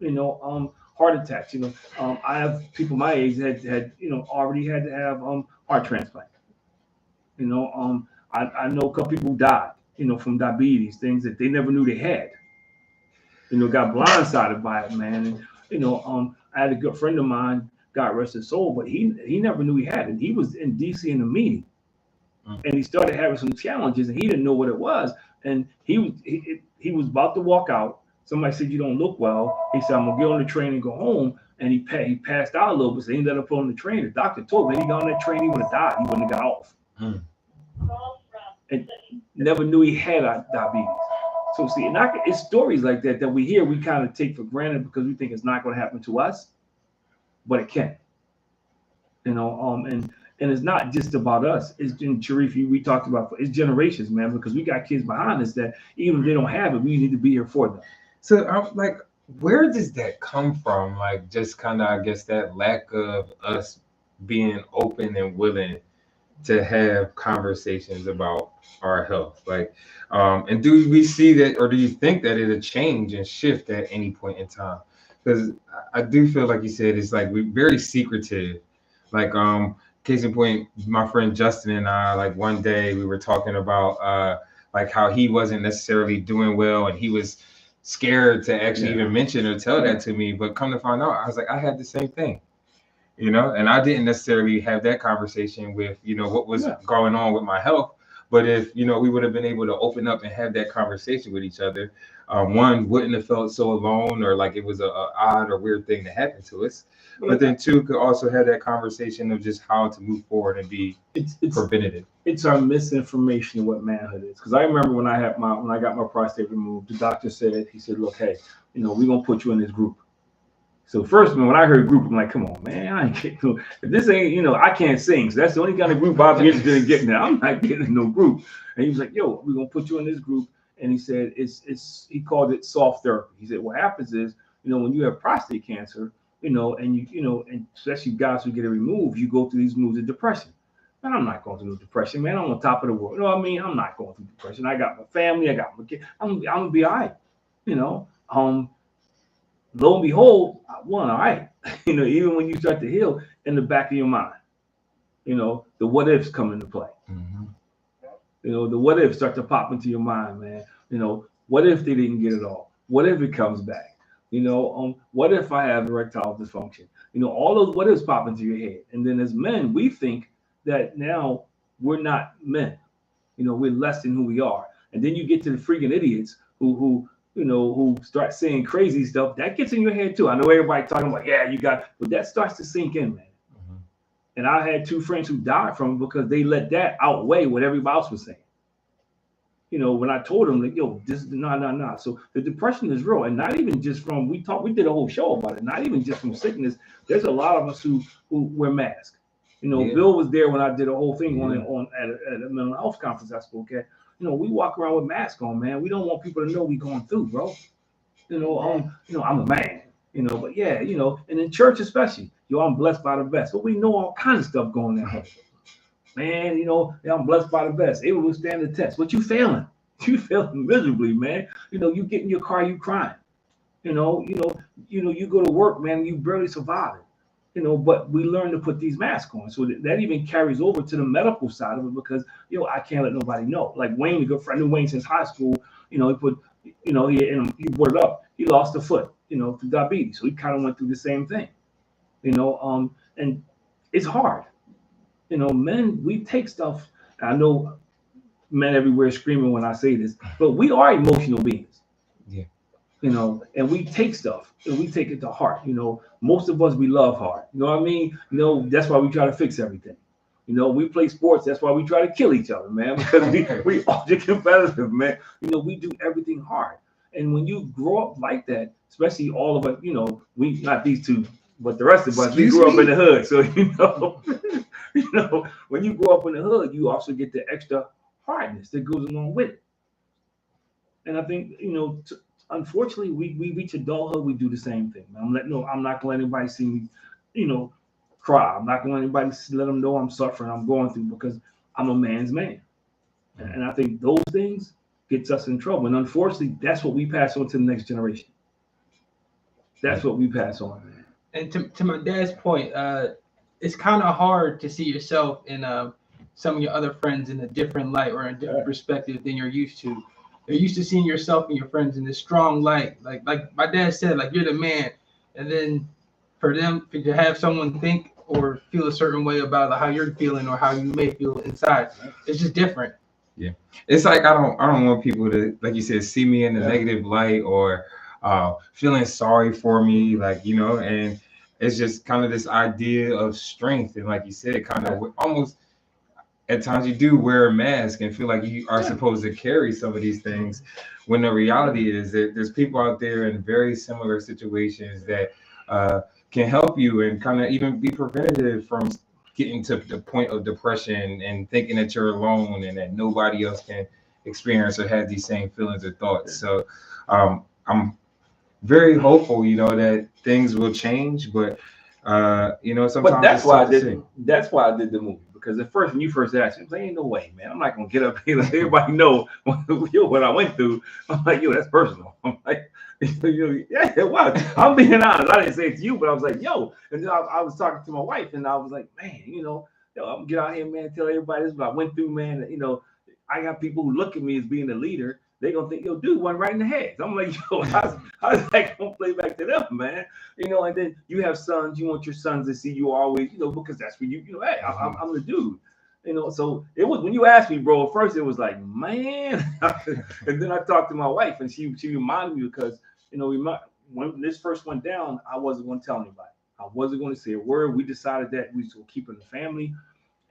S3: Heart attacks. I have people my age had already had to have heart transplant. I know a couple people who died, from diabetes, things that they never knew they had. Got blindsided by it, man. And I had a good friend of mine, God rest his soul, but he never knew he had it. He was in DC in a meeting, and he started having some challenges, and he didn't know what it was. And he was about to walk out. Somebody said, "You don't look well." He said, "I'm gonna get on the train and go home." And he passed out a little bit, so he ended up on the train. The doctor told him, he got on that train, he would have died. He wouldn't have got off. And never knew he had diabetes. So see, and it's stories like that we hear, we kind of take for granted because we think it's not going to happen to us, but it can. And it's not just about us. It's in Sharif, we talked about, it's generations, man, because we got kids behind us that even if they don't have it, we need to be here for them.
S1: So like, where does that come from? Like, just kind of, I guess, that lack of us being open and willing to have conversations about our health. Like, and do we see that, or do you think that it'll change and shift at any point in time? Because I do feel like you said, it's like we're very secretive. Like, case in point, my friend Justin and I, like one day we were talking about like how he wasn't necessarily doing well, and he was scared to actually even mention or tell that to me. But come to find out, I was like, I had the same thing. And I didn't necessarily have that conversation with, what was going on with my health. But if, we would have been able to open up and have that conversation with each other, one, wouldn't have felt so alone or like it was a odd or weird thing that happened to us. But then two, could also have that conversation of just how to move forward and be preventative.
S3: It's our misinformation of what manhood is. Because I remember when I got my prostate removed, the doctor said, look, hey, we're going to put you in this group. So first, when I heard group, I'm like, come on, man, I ain't getting no, if this ain't, I can't sing. So that's the only kind of group I'll be interested in getting. I'm not getting in no group. And he was like, yo, we're going to put you in this group. And he said, he called it soft therapy. He said, what happens is, when you have prostate cancer, and especially guys who get it removed, you go through these moods of depression. Man, I'm not going through no depression, man. I'm on top of the world. You know what I mean? I'm not going through depression. I got my family. I got my kids. I'm going to be all right. Lo and behold, all right. Even when you start to heal, in the back of your mind, the what ifs come into play. Mm-hmm. The what ifs start to pop into your mind, man. What if they didn't get it all? What if it comes back? What if I have erectile dysfunction? All those what ifs pop into your head. And then as men, we think that now we're not men. We're less than who we are. And then you get to the freaking idiots who start saying crazy stuff. That gets in your head too. I know everybody talking about, but that starts to sink in, man. Mm-hmm. And I had two friends who died from it because they let that outweigh what everybody else was saying. When I told them, like, yo, this is no. So the depression is real. And not even just from, we did a whole show about it. Not even just from sickness. There's a lot of us who wear masks. Bill was there when I did a whole thing at a mental health conference I spoke at. We walk around with masks on, man. We don't want people to know we're going through, bro. I'm a man, but yeah, and in church especially, I'm blessed by the best. But we know all kinds of stuff going on. Man, I'm blessed by the best. Able to withstand the test. But you failing. You failing miserably, man. You get in your car, you crying. You go to work, man, you barely survive it. But we learn to put these masks on. So that even carries over to the medical side of it because, I can't let nobody know. Like Wayne, a good friend of Wayne since high school, he put, he brought it up. He lost a foot, to diabetes. So he kind of went through the same thing, and it's hard. Men, we take stuff. I know men everywhere screaming when I say this, but we are emotional beings. Yeah. And we take stuff and we take it to heart. Most of us, we love hard. You know what I mean? That's why we try to fix everything. We play sports. That's why we try to kill each other, man, because we all get competitive, man. We do everything hard. And when you grow up like that, especially all of us, we, not these two, but the rest of us, we grew up in the hood. So, You know, when you grow up in the hood, you also get the extra hardness that goes along with it. And I think, you know, unfortunately, we reach adulthood, we do the same thing. I'm not gonna let anybody see me, you know, cry. I'm not gonna let anybody let them know I'm suffering, I'm going through, because I'm a man's man. And I think those things gets us in trouble. And unfortunately, that's what we pass on to the next generation. That's what we pass on, man.
S4: And to my dad's point, it's kind of hard to see yourself in some of your other friends in a different light or a different perspective than you're used to. You're used to seeing yourself and your friends in this strong light, like my dad said, like you're the man. And then for them to have someone think or feel a certain way about how you're feeling or how you may feel inside, it's just different.
S1: Yeah, it's like I don't want people to, like you said, see me in a negative light or feeling sorry for me, like, you know. And it's just kind of this idea of strength, and like you said, kind of almost at times you do wear a mask and feel like you are supposed to carry some of these things, when the reality is that there's people out there in very similar situations that can help you and kind of even be preventative from getting to the point of depression and thinking that you're alone and that nobody else can experience or have these same feelings or thoughts. So I'm very hopeful, you know, that things will change, but you know, sometimes.
S3: But that's why I did. That's why I did the movie, because at first, when you first asked me, I was like, "Ain't no way, man! I'm not gonna get up here and let everybody know what I went through." I'm like, "Yo, that's personal." I'm like, "Yeah, it was." I'm being honest. I didn't say it to you, but I was like, "Yo," and then I was talking to my wife, and I was like, "Man, you know, yo, I'm gonna get out here, man, tell everybody this is what I went through, man. You know, I got people who look at me as being a leader. They gonna think, yo, dude, one right in the head." I'm like, "Yo, how's that gonna play back to them, man?" You know, and then you have sons. You want your sons to see you always, you know, because that's what you know. Hey, I'm the dude. You know, so it was when you asked me, bro. At first, it was like, man, and then I talked to my wife, and she reminded me, because, you know, when this first went down, I wasn't going to tell anybody. I wasn't going to say a word. We decided that we were keeping the family,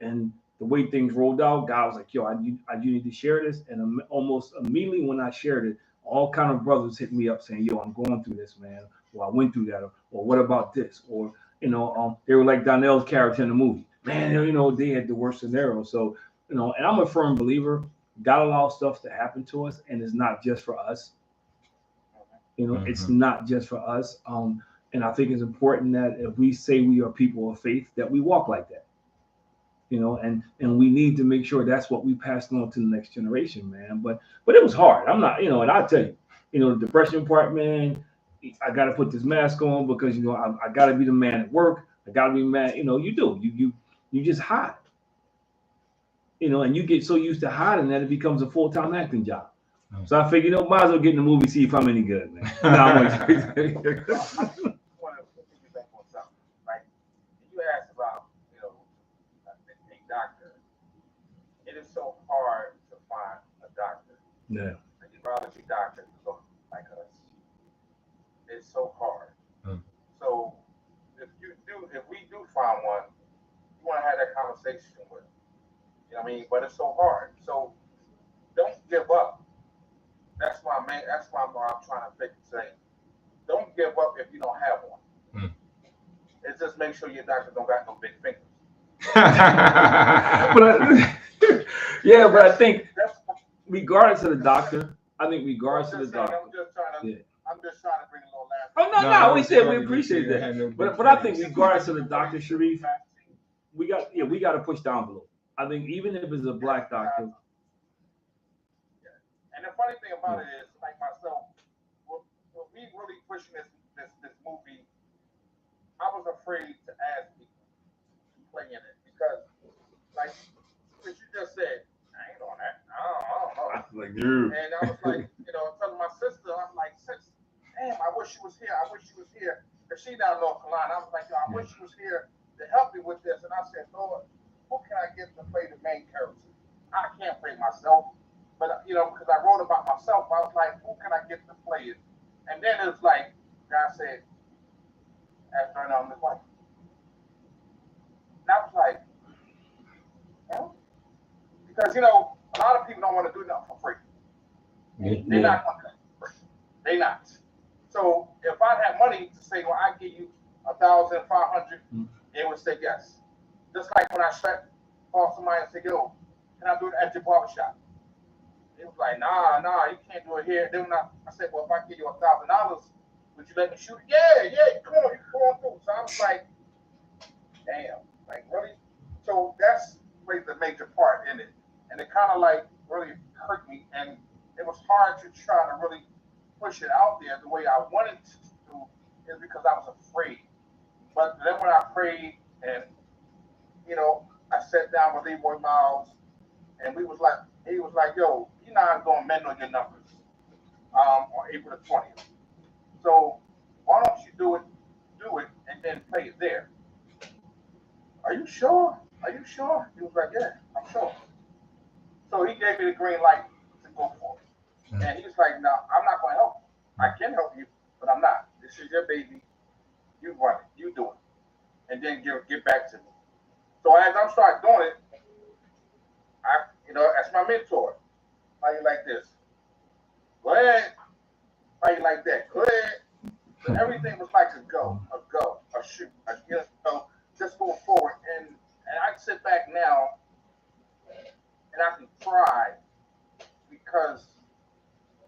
S3: and the way things rolled out, God was like, "Yo, I do need to share this." And almost immediately when I shared it, all kind of brothers hit me up saying, "Yo, I'm going through this, man. Or I went through that. Or what about this?" Or, you know, they were like Donnell's character in the movie. Man, you know, they had the worst scenario. So, you know, and I'm a firm believer, God allows stuff to happen to us, and it's not just for us. You know, it's not just for us. And I think it's important that if we say we are people of faith, that we walk like that. You know, and we need to make sure that's what we pass on to the next generation, man. But it was hard. I'm not, you know, and I'll tell you, you know, the depression part, man, I got to put this mask on because, you know, I got to be the man at work. I got to be man. You know, you just hide. You know, and you get so used to hiding that it becomes a full-time acting job. So I figured, you know, might as well get in the movie, see if I'm any good, man.
S2: It is so hard to find a doctor.
S3: Yeah.
S2: A urology doctor who looks like us. It's so hard. So if we do find one, you want to have that conversation with them. You know what I mean? But it's so hard. So don't give up. That's why I'm trying to say. Don't give up if you don't have one. It's just make sure your doctor don't got no big fingers.
S3: But I think regardless of the doctor, I'm just trying to bring a little laugh.
S2: Oh
S3: no, we said we appreciate that. But I think regardless of the doctor, Sharif, we got to push the envelope. I think even if it's a black doctor.
S2: And the funny thing about it is, like myself, when we really pushing this movie, I was afraid to ask people to play in it because, like you just said, I ain't on that. I don't know.
S3: Like, dude.
S2: And I was like, you know, telling my sister, I'm like, "Sis, damn, I wish she was here. I wish she was here." Because she down in North Carolina. I was like, "Yo, I wish she was here to help me with this." And I said, "Lord, who can I get to play the main character? I can't play myself." But, you know, because I wrote about myself, I was like, who can I get to play it? And then it was like, God said, ask her on his wife. And I was like, huh? Because, you know, a lot of people don't want to do nothing for free. They're not going to do it for free. They're not. So if I had money to say, well, I give you $1,500, they would say yes. Just like when I call somebody and say, yo, can I do it at your barbershop? He was like, nah, you can't do it here. Then when I said, well, if I give you $1,000, would you let me shoot it? Yeah, come on, you come on through. So I was like, damn, like really? So that's plays a major part in it. And it kind of like really hurt me. And it was hard to try to really push it out there the way I wanted to do is because I was afraid. But then when I prayed and, I sat down with Leroy Miles and he was like, yo, you're not going to mend on your numbers on April the 20th. So why don't you do it, and then play it there? Are you sure? He was like, yeah, I'm sure. So he gave me the green light to go for it. And he was like, no, I'm not going to help you. I can help you, but I'm not. This is your baby. You run it. You do it. And then get back to me. So as I'm starting doing it, as my mentor, how you like this? Go ahead. How you like that? Go ahead. So everything was like a shoot. Just going forward. And I sit back now and I can cry because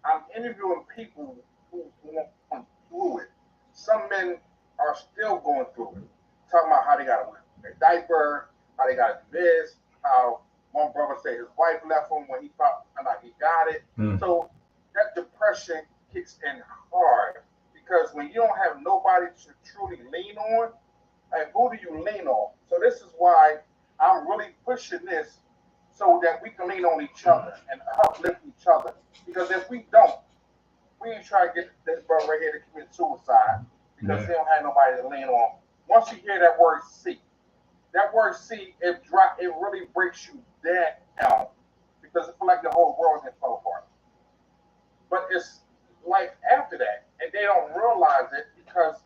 S2: I'm interviewing people who went through it. Some men are still going through it, talking about how they got to wear their diaper, how they got to do this, how one brother said his wife left him when he found out he got it. So that depression kicks in hard because when you don't have nobody to truly lean on, and who do you lean on? So this is why I'm really pushing this so that we can lean on each other and uplift each other. Because if we don't, we ain't try to get this brother right here to commit suicide because they don't have nobody to lean on. Once you hear that word C, it really breaks you down because it feels like the whole world has fell apart. But it's life after that, and they don't realize it because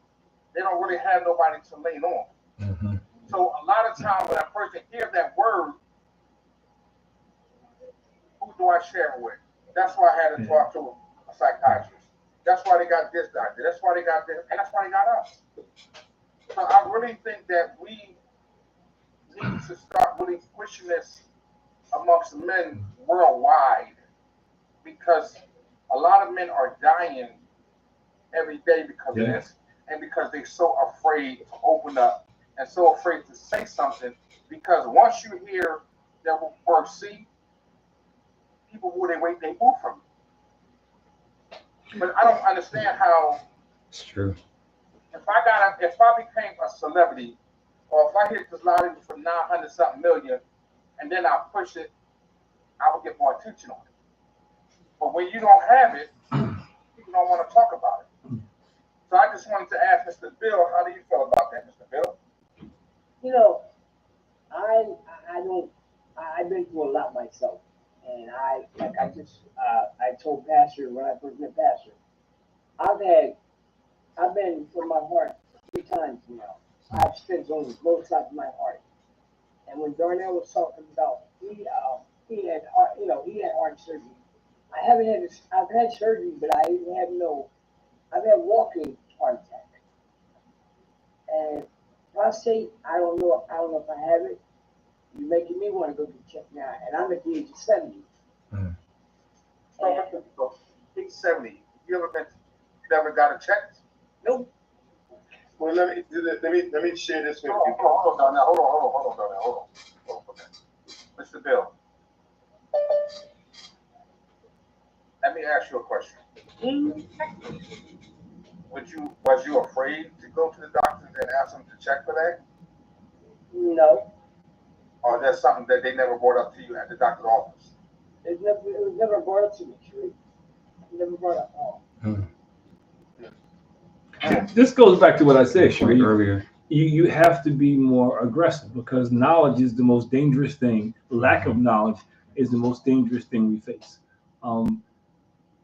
S2: they don't really have nobody to lean on. Mm-hmm. So a lot of times when a person hears that word, who do I share it with? That's why I had to talk to a psychiatrist. That's why they got this doctor. That's why they got this, and that's why they got us. So I really think that we need to start really pushing this amongst men worldwide because a lot of men are dying every day because of this and because they're so afraid to open up and so afraid to say something because once you hear that word C, people they move from it. But I don't understand how
S1: it's true.
S2: If I became a celebrity or if I hit this lottery for 900-something million and then I push it, I would get more attention on it. But when you don't have it, people don't want to talk about it. So I just wanted to ask Mr. Bill, how do you feel about that, Mr. Bill?
S6: I've been through a lot myself. And I told Pastor when I first met Pastor, I've been for my heart 3 times now. I've spent on both sides of my heart. And when Darnell was talking about he had heart surgery. I've had surgery, but I've had walking heart attack. And prostate, I don't know if I have it. You're making me want to go get checked now, and I'm at the age of 70.
S2: He's 70. You never got a check?
S6: Nope.
S5: Well, let me share this with you.
S2: Hold on. Okay. Mr. Bill, let me ask you a question. Was you afraid to go to the doctors and ask them to check for that?
S6: No.
S2: Or that's something that they never brought up to you at the doctor's office?
S6: It was never brought up to me, Sheree. Never brought up.
S3: This goes back to what I said, Sheree,
S1: earlier.
S3: You have to be more aggressive because knowledge is the most dangerous thing. Lack of knowledge is the most dangerous thing we face.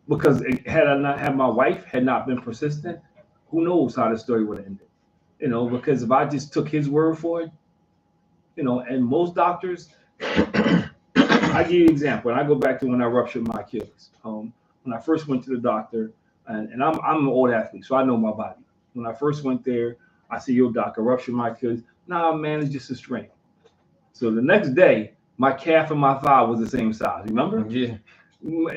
S3: Because had my wife had not been persistent, who knows how the story would have ended? Because if I just took his word for it, and most doctors, I give you an example. And I go back to when I ruptured my Achilles. When I first went to the doctor, and I'm an old athlete, so I know my body. When I first went there, I said, yo, doc, I ruptured my Achilles. Nah, man, it's just a strain. So the next day, my calf and my thigh was the same size. Remember?
S1: Yeah.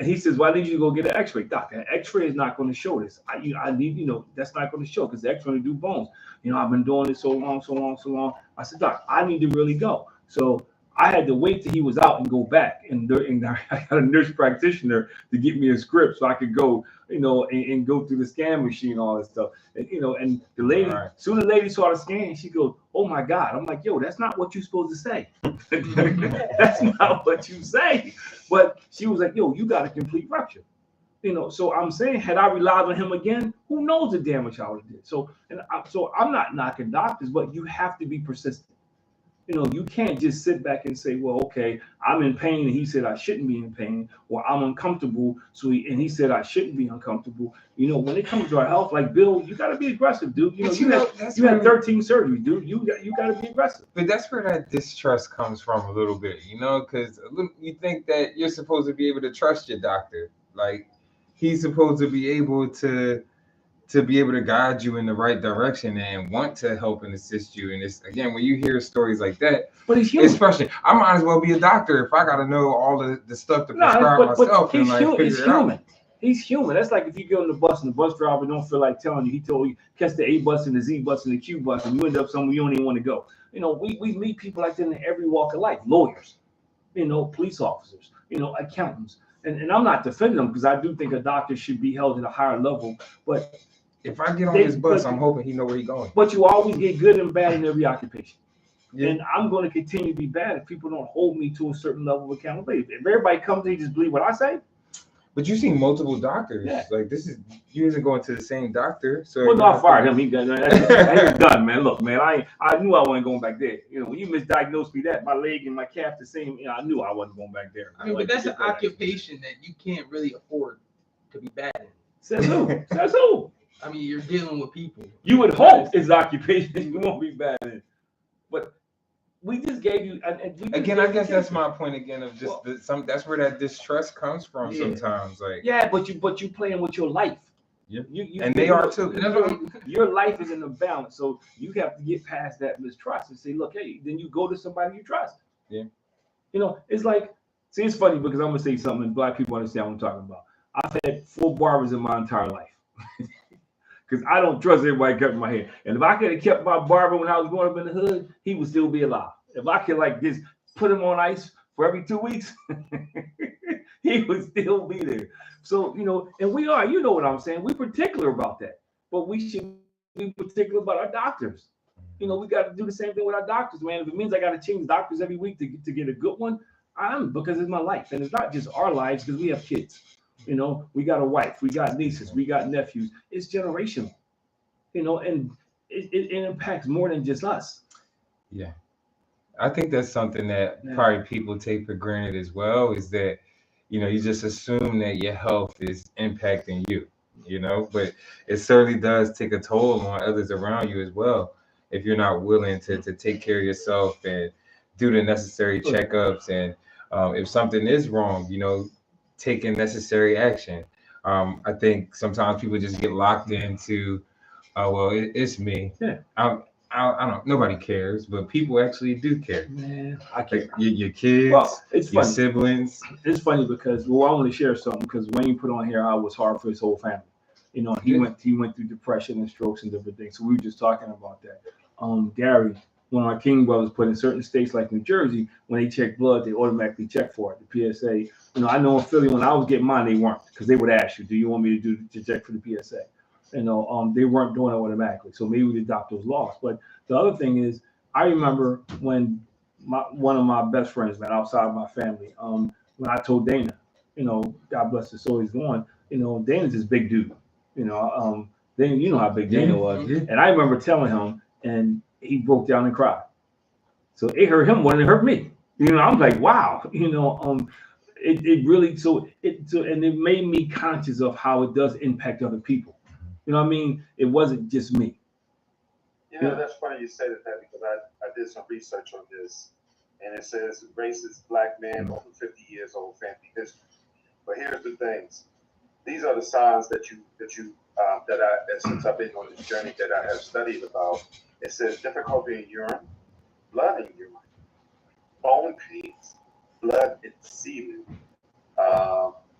S3: He says, "Why did you go get an X-ray, doc? An X-ray is not going to show this. I need, that's not going to show because the X-ray do bones. I've been doing this so long. I said, doc, I need to really go. So I had to wait till he was out and go back. And I had a nurse practitioner to get me a script so I could go, and go through the scan machine, all this stuff. And the lady, soon the lady saw the scan, she goes, "Oh my God." I'm like, "Yo, that's not what you're supposed to say. That's not what you say." But she was like, "Yo, you got a complete rupture." So I'm saying, had I relied on him again, who knows the damage I would have did. So I'm not knocking doctors, but you have to be persistent. You can't just sit back and say, "Well, okay, I'm in pain, and he said I shouldn't be in pain," or "I'm uncomfortable, and he said I shouldn't be uncomfortable." When it comes to our health, like Bill, you got to be aggressive, dude. You had 13 surgeries, dude. You got to be aggressive.
S1: But that's where that distrust comes from a little bit, because you think that you're supposed to be able to trust your doctor, like he's supposed to be able to guide you in the right direction and want to help and assist you. And it's, again, when you hear stories like that,
S3: but he's human.
S1: It's frustrating. I might as well be a doctor if I got to know all the stuff to prescribe myself.
S3: He's human. He's human. That's like if you get on the bus and the bus driver don't feel like telling you. He told you catch the A bus and the Z bus and the Q bus, and you end up somewhere you don't even want to go. We meet people like that in every walk of life. Lawyers, police officers, accountants. And I'm not defending them because I do think a doctor should be held at a higher level. But
S1: if I get on his bus, I'm hoping he know where he's going.
S3: But you always get good and bad in every occupation. Yeah. And I'm going to continue to be bad if people don't hold me to a certain level of accountability. If everybody comes and just believe what I say.
S1: But you see multiple doctors. Yeah. Like you isn't going to the same doctor. So
S3: well, no, I fired him. He got that's done, man. Look, man, I knew I wasn't going back there. When you misdiagnosed me that my leg and my calf the same, I knew I wasn't going back there.
S4: But that's an occupation that you can't really afford to be bad in.
S3: Says who? Says who?
S4: I mean, you're dealing with people.
S3: You would hope it's occupation you won't be bad in. But we just gave you
S1: again. I guess that's my point again of just that's where that distrust comes from sometimes. Like
S3: but you playing with your life.
S1: Yeah, and they are too.
S3: Your life is in a balance, so you have to get past that mistrust and say, look, hey, then you go to somebody you trust.
S1: Yeah,
S3: it's like, see, it's funny because I'm gonna say something and Black people understand what I'm talking about. I've had 4 barbers in my entire life. Because I don't trust everybody cutting my hair. And if I could have kept my barber when I was growing up in the hood, he would still be alive. If I could just put him on ice for every 2 weeks, he would still be there. So, and we are, what I'm saying? We're particular about that. But we should be particular about our doctors. We got to do the same thing with our doctors, man. If it means I got to change doctors every week to get a good one, because it's my life. And it's not just our lives because we have kids. We got a wife, we got nieces, we got nephews. It's generational, and it impacts more than just us.
S1: Yeah. I think that's something that probably people take for granted as well, is that, you just assume that your health is impacting you, but it certainly does take a toll on others around you as well. If you're not willing to take care of yourself and do the necessary checkups, and if something is wrong, taking necessary action. I think sometimes people just get locked into, it's me.
S3: Yeah.
S1: I don't. Nobody cares, but people actually do care.
S3: Man, I care.
S1: Your kids, it's your siblings.
S3: It's funny because I want to share something because Wayne put on here how it was hard for his whole family. He went through depression and strokes and different things. So we were just talking about that. Gary, one of our King brothers, put in certain states like New Jersey, when they check blood, they automatically check for it. The PSA. I know in Philly when I was getting mine, they weren't, because they would ask you, "Do you want me to check for the PSA?" They weren't doing it automatically. So maybe the doctors lost. But the other thing is, I remember when one of my best friends, man, outside my family, when I told Dana, God bless his soul, he's gone. Dana's this big dude. Dana, how big Dana was. Yeah. And I remember telling him, and he broke down and cried. So it hurt him more than it hurt me. I'm like, wow. It really and it made me conscious of how it does impact other people. It wasn't just me.
S5: That's funny you say that because I did some research on this, and it says racist Black man over 50 years old, family history. But here's the things: these are the signs that since I've been on this journey that I have studied about. It says difficulty in urine, blood in urine, bone pains, blood exceeding,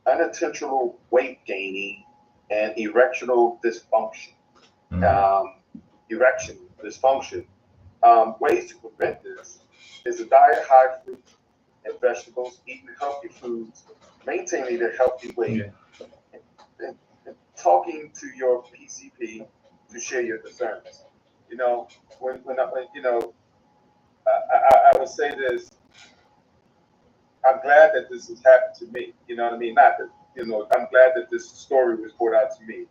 S5: unintentional weight gaining, and erectional dysfunction. Erection dysfunction. Ways to prevent this is a diet high fruit and vegetables, eating healthy foods, maintaining a healthy weight, and talking to your PCP to share your concerns. You know, when you know, I would say this. I'm glad that this has happened to me. You know what I mean? Not that, you know, I'm glad that this story was brought out to me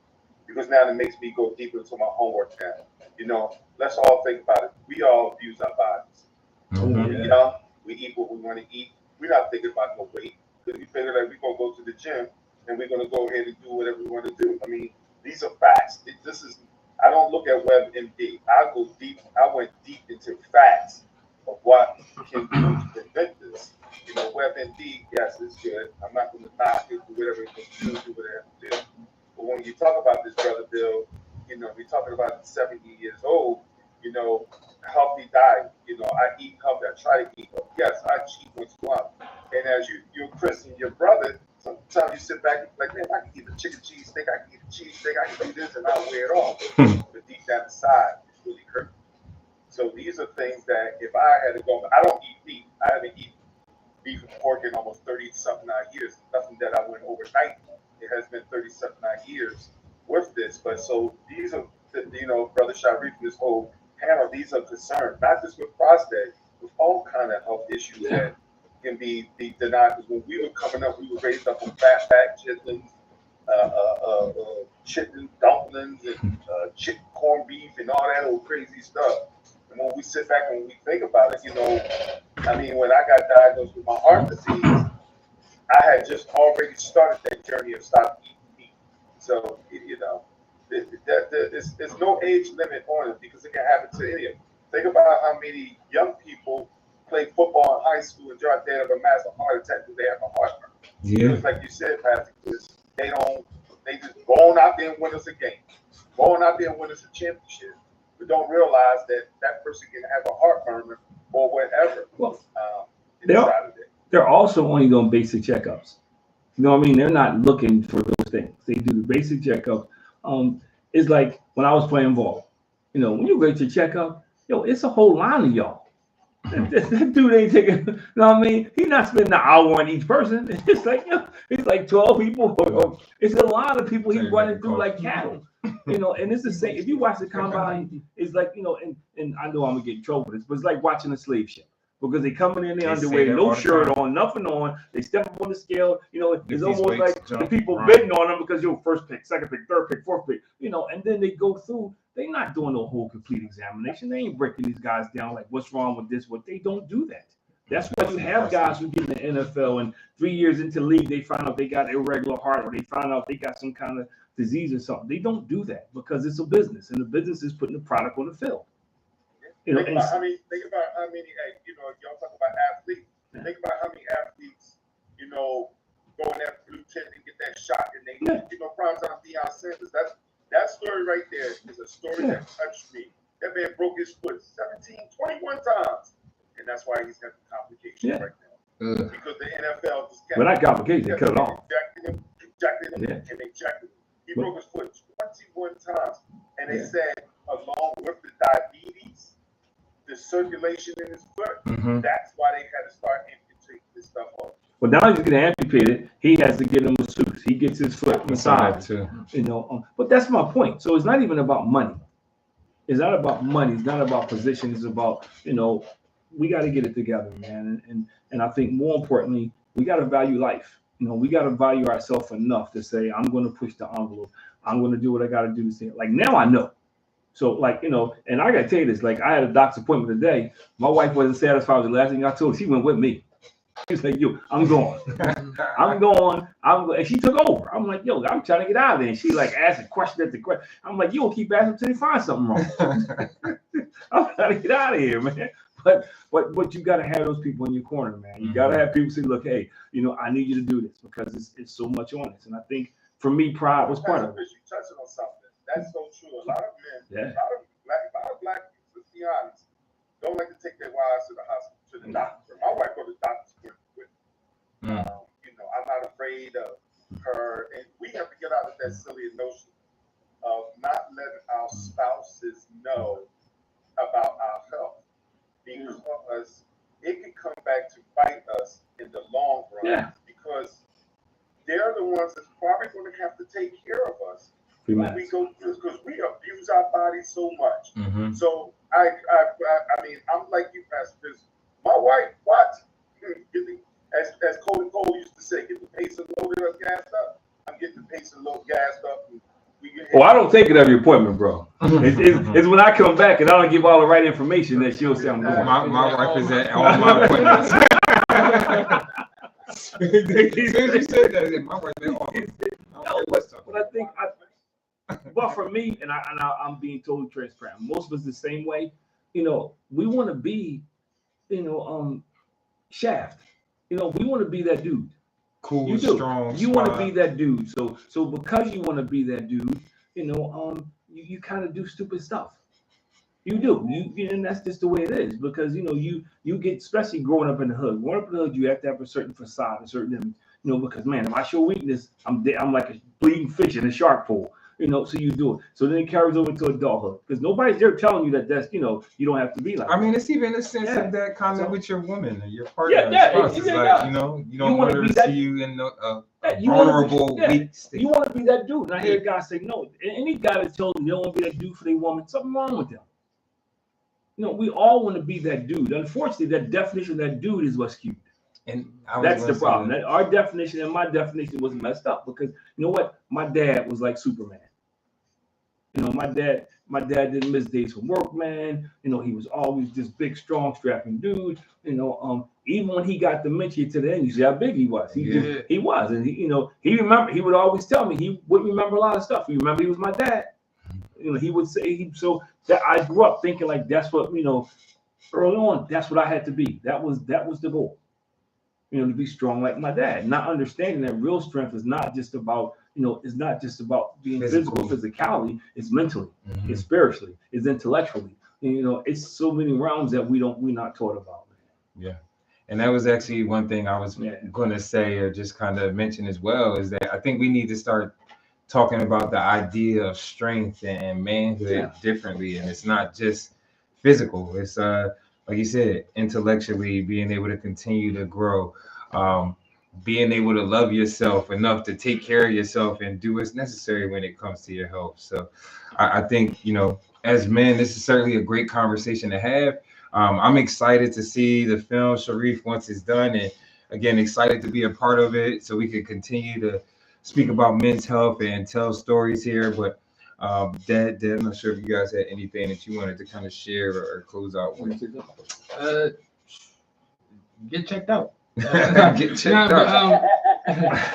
S5: because now it makes me go deeper into my homework now. You know, let's all think about it. We all abuse our bodies. We're young, we eat what we want to eat. We're not thinking about no weight because we figure that we're going to go to the gym and we're going to go ahead and do whatever we want to do. I mean, these are facts. I don't look at WebMD. I went deep into facts of what can do to prevent this. You know, WebMD, yes, it's good. I'm not going to knock it, do whatever it's going to do, whatever it do. But when you talk about this, Brother Bill, you know, we're talking about 70 years old, you know, healthy diet. You know, I eat healthy. I try to eat healthy. Yes, I cheat once in a while. And as you're Chris and your brother, sometimes you sit back and be like, man, I can eat a chicken cheese steak, I can eat a cheese steak, I can do this, and I'll wear it off. But deep down inside, it's really hurting. So these are things that if I had to go, I don't eat meat. I haven't eaten beef and pork in almost 30-something years. Nothing that I went overnight. It has been 30-something years with this. But so these are, you know, Brother Sharif, this whole panel, these are concerns, not just with prostate, with all kind of health issues that can be denied. Because when we were coming up, we were raised up on fat chitlins, chicken dumplings, and chicken corned beef, and all that old crazy stuff. And when we sit back and we think about it, you know, I mean, when I got diagnosed with my heart disease, I had just already started that journey of stopping eating meat. So, you know, there's no age limit on it because it can happen to any of them. Think about how many young people play football in high school and drop dead of a massive heart attack because they have a heartburn. Because like you said, Patrick, they just go on out there and win us a game, go on out there and win us a championship, but don't realize that that person can have a heartburn or whatever. Well,
S3: they're also only doing basic checkups. You know what I mean? They're not looking for those things. They do the basic checkup. It's like when I was playing ball. You know, when you go to your checkup, it's a whole line of y'all. That dude ain't taking, you know what I mean? He's not spending an hour on each person. It's like 12 people. It's a lot of people he's running through like cattle. You know, and it's the same. If you watch the combine, it's like, you know, and I know I'm gonna get in trouble for this, but it's like watching a slave ship. Because they coming in their underwear, no shirt on, nothing on. They step up on the scale. You know, it's almost like the people betting on them because you're first pick, second pick, third pick, fourth pick. You know, and then they go through. They're not doing no whole complete examination. They ain't breaking these guys down like what's wrong with this. What they don't do that. That's why you have guys who get in the NFL and 3 years into the league they find out they got irregular heart or they find out they got some kind of disease or something. They don't do that because it's a business and the business is putting the product on the field.
S5: You know, think about how many, you know, y'all talk about athletes. Think about how many athletes, you know, go in that blue tent and get that shot, and they, you know, prime time Deion Sanders. That story right there is a story that touched me. That man broke his foot 21 times, and that's why he's got the complications right now. Because the NFL just kept.
S3: But not complications, they cut it off.
S5: Injected him. He broke his foot 21 times, and they said along with the diabetes, the circulation in his foot, that's why they had to start amputating this stuff off.
S3: Well, now he's going to amputate it. He has to get him a suit. He gets his foot massaged too. You know, but that's my point. So it's not even about money. It's not about money. It's not about position. It's about, you know, we got to get it together, man. And I think more importantly, we got to value life. You know, we got to value ourselves enough to say, I'm going to push the envelope. I'm going to do what I got to do to say it. Like now I know. So, like, you know, and I got to tell you this, like, I had a doctor's appointment today. My wife wasn't satisfied with the last thing I told her. She went with me. She's like, yo, I'm going. I'm going. And she took over. I'm like, yo, I'm trying to get out of there. And she, like, asked question after question. I'm like, you'll keep asking until they find something wrong. I'm trying to get out of here, man. But you got to have those people in your corner, man. You got to have people say, look, hey, you know, I need you to do this because it's so much on this. And I think, for me, pride was part of it.
S5: You touching on something. That's so true. A lot of men, a lot of black people, let's be honest, don't like to take their wives to the hospital, to the doctor. My wife because it can come back to bite us in the long run. Because they're the ones that's probably going to have to take care of us when we go through this, because we abuse our bodies so much. So I mean, I'm like you, Pastor Chris. My wife, what? As Cole used to say, get the pace and loaded up, gassed up. I'm getting the pace and load gassed up.
S3: Well, I don't take it every appointment, bro. It's when I come back and I don't give all the right information that she'll say I'm going.
S1: My wife is at all my appointments. You said that, my wife is all.
S3: But I think, but for me, and I'm being totally transparent. Most of us the same way. You know, we want to be, Shaft. You know, we want to be that dude.
S1: Cool, strong.
S3: You want to be that dude. So because you want to be that dude, you kind of do stupid stuff. You do. And that's just the way it is. Because you get, especially growing up in the hood. Growing up in the hood, you have to have a certain facade, a certain image. Because man, if I show weakness, I'm like a bleeding fish in a shark pool. So you do it. So then it carries over to adulthood because nobody's there telling you that that's you don't have to be like.
S1: I mean, it's even a sense of that comment with your woman, your partner. It's like you don't want her to see you in a vulnerable, weak state.
S3: You want to be that dude. And I hear guys say no. Any guy that tells them they don't want to be that dude for their woman, something wrong with them. We all want to be that dude. Unfortunately, that definition of that dude is what's skewed. And that's the problem. Our definition and my definition was messed up because you know what? My dad was like Superman. My dad didn't miss days from work, man. He was always this big, strong, strapping dude. Even when he got dementia to the end, you see how big he was. He was, and he remember. He would always tell me he would remember a lot of stuff. He remember he was my dad. He would say so that I grew up thinking like that's what early on. That's what I had to be. That was the goal. To be strong like my dad. Not understanding that real strength is not just about. It's not just about being physical physicality. It's mentally, it's spiritually, it's intellectually. It's so many realms that we're not taught about.
S1: Yeah, and that was actually one thing I was going to say or just kind of mention as well is that I think we need to start talking about the idea of strength and manhood differently, and it's not just physical. It's like you said, intellectually being able to continue to grow. Being able to love yourself enough to take care of yourself and do what's necessary when it comes to your health. So I think, as men, this is certainly a great conversation to have. I'm excited to see the film Sharif once it's done. And again, excited to be a part of it so we can continue to speak about men's health and tell stories here. But Dad, I'm not sure if you guys had anything that you wanted to kind of share or close out with.
S4: Get checked out.
S1: Get checked out.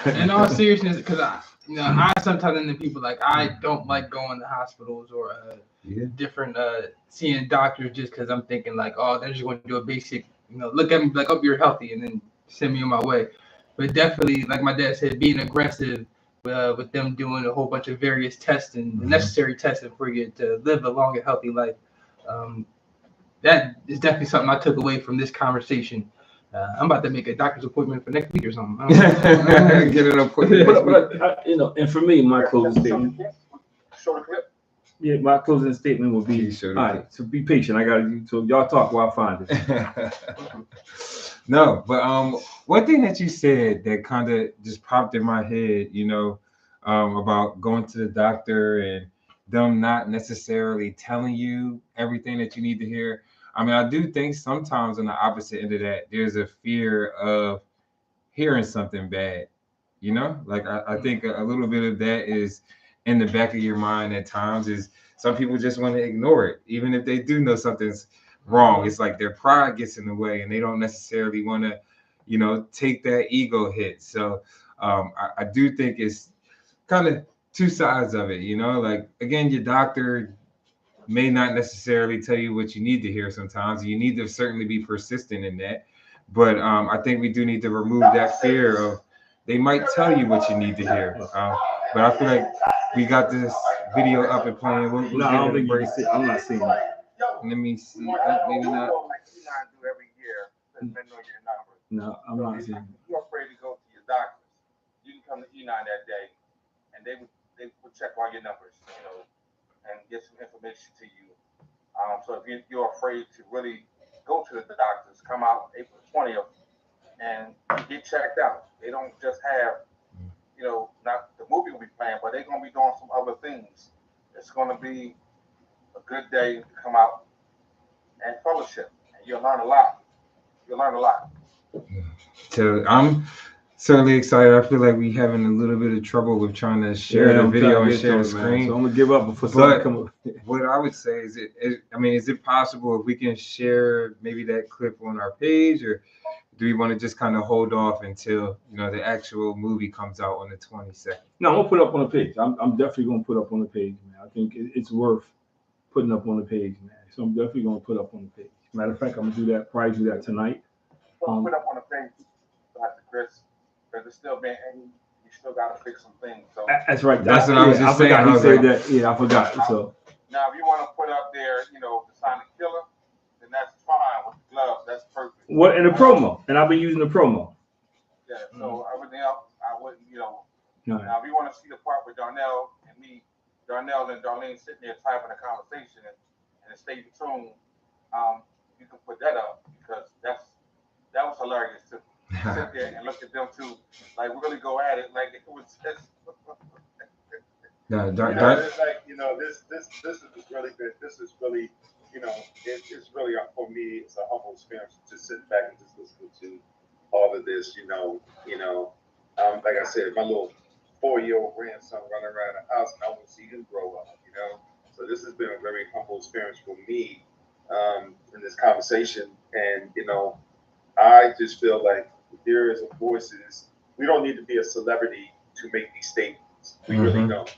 S4: In all seriousness, because I sometimes in the people like I don't like going to hospitals or different seeing doctors just because I'm thinking like, oh, they're just going to do a basic, look at me like, oh, you're healthy, and then send me on my way. But definitely, like my dad said, being aggressive with them doing a whole bunch of various testing, necessary testing for you to live a long and healthy life. That is definitely something I took away from this conversation. I'm about to make a doctor's appointment for next week or something.
S1: Get an appointment.
S3: But and for me, my closing statement.
S5: Show the clip.
S3: Yeah, my closing statement will be, all right, so be patient. I got to, so y'all talk while I find it.
S1: No, but one thing that you said that kind of just popped in my head, about going to the doctor and them not necessarily telling you everything that you need to hear. I mean, I do think sometimes on the opposite end of that, there's a fear of hearing something bad, like I think a little bit of that is in the back of your mind at times is some people just want to ignore it. Even if they do know something's wrong, it's like their pride gets in the way and they don't necessarily want to, take that ego hit. So I do think it's kind of two sides of it, like, again, your doctor may not necessarily tell you what you need to hear sometimes. You need to certainly be persistent in that. But I think we do need to remove that fear of they might tell you what you need to hear. But I feel like we got this video up and playing.
S3: No, I don't think you see it. I'm not seeing it.
S1: Let me see. Maybe not.
S3: No, I'm not seeing it.
S2: You're afraid to go to your doctors. You can come to E9 that day, and they would check all your numbers, and get some information to you. So if you're afraid to really go to the doctors come out April 20th and get checked out. They don't just have, not the movie will be playing, but they're going to be doing some other things. It's going to be a good day to come out and fellowship. And you'll learn a lot. You'll learn a lot.
S1: So I'm certainly excited. I feel like we having a little bit of trouble with trying to share the video and share the screen.
S3: So I'm gonna give up before something come up.
S1: What I would say is, is it possible if we can share maybe that clip on our page, or do we want to just kind of hold off until the actual movie comes out on the 22nd?
S3: No, I'm gonna put up on the page. I'm definitely gonna put up on the page, man. I think it's worth putting up on the page, man. So I'm definitely gonna put up on the page. Matter of fact, I'm gonna do that. Probably do that tonight.
S2: Put up on the page, Dr. Chris, because it's still being, and you still got to fix some things. So
S3: that's right.
S1: That's what I was just saying.
S3: He said that. Yeah, I forgot. So
S2: now, if you want to put up there, the silent killer, then that's fine with the gloves. That's perfect.
S3: What in the promo? And I'll be using the promo.
S2: Yeah. So everything else, I wouldn't.
S3: Right.
S2: Now, if you want to see the part with Darnell and me, Darnell and Darlene sitting there typing a conversation and stay tuned, you can put that up because that was hilarious to sit there and look at them two, like really go at it like it was just.
S5: It's like this is really good. This is really it's really for me it's a humble experience to sit back and just listen to all of this. Like I said, my little 4-year-old grandson running around the house, and I want to see him grow up. So this has been a very humble experience for me in this conversation, and I just feel like there is a voices. We don't need to be a celebrity to make these statements. We really don't.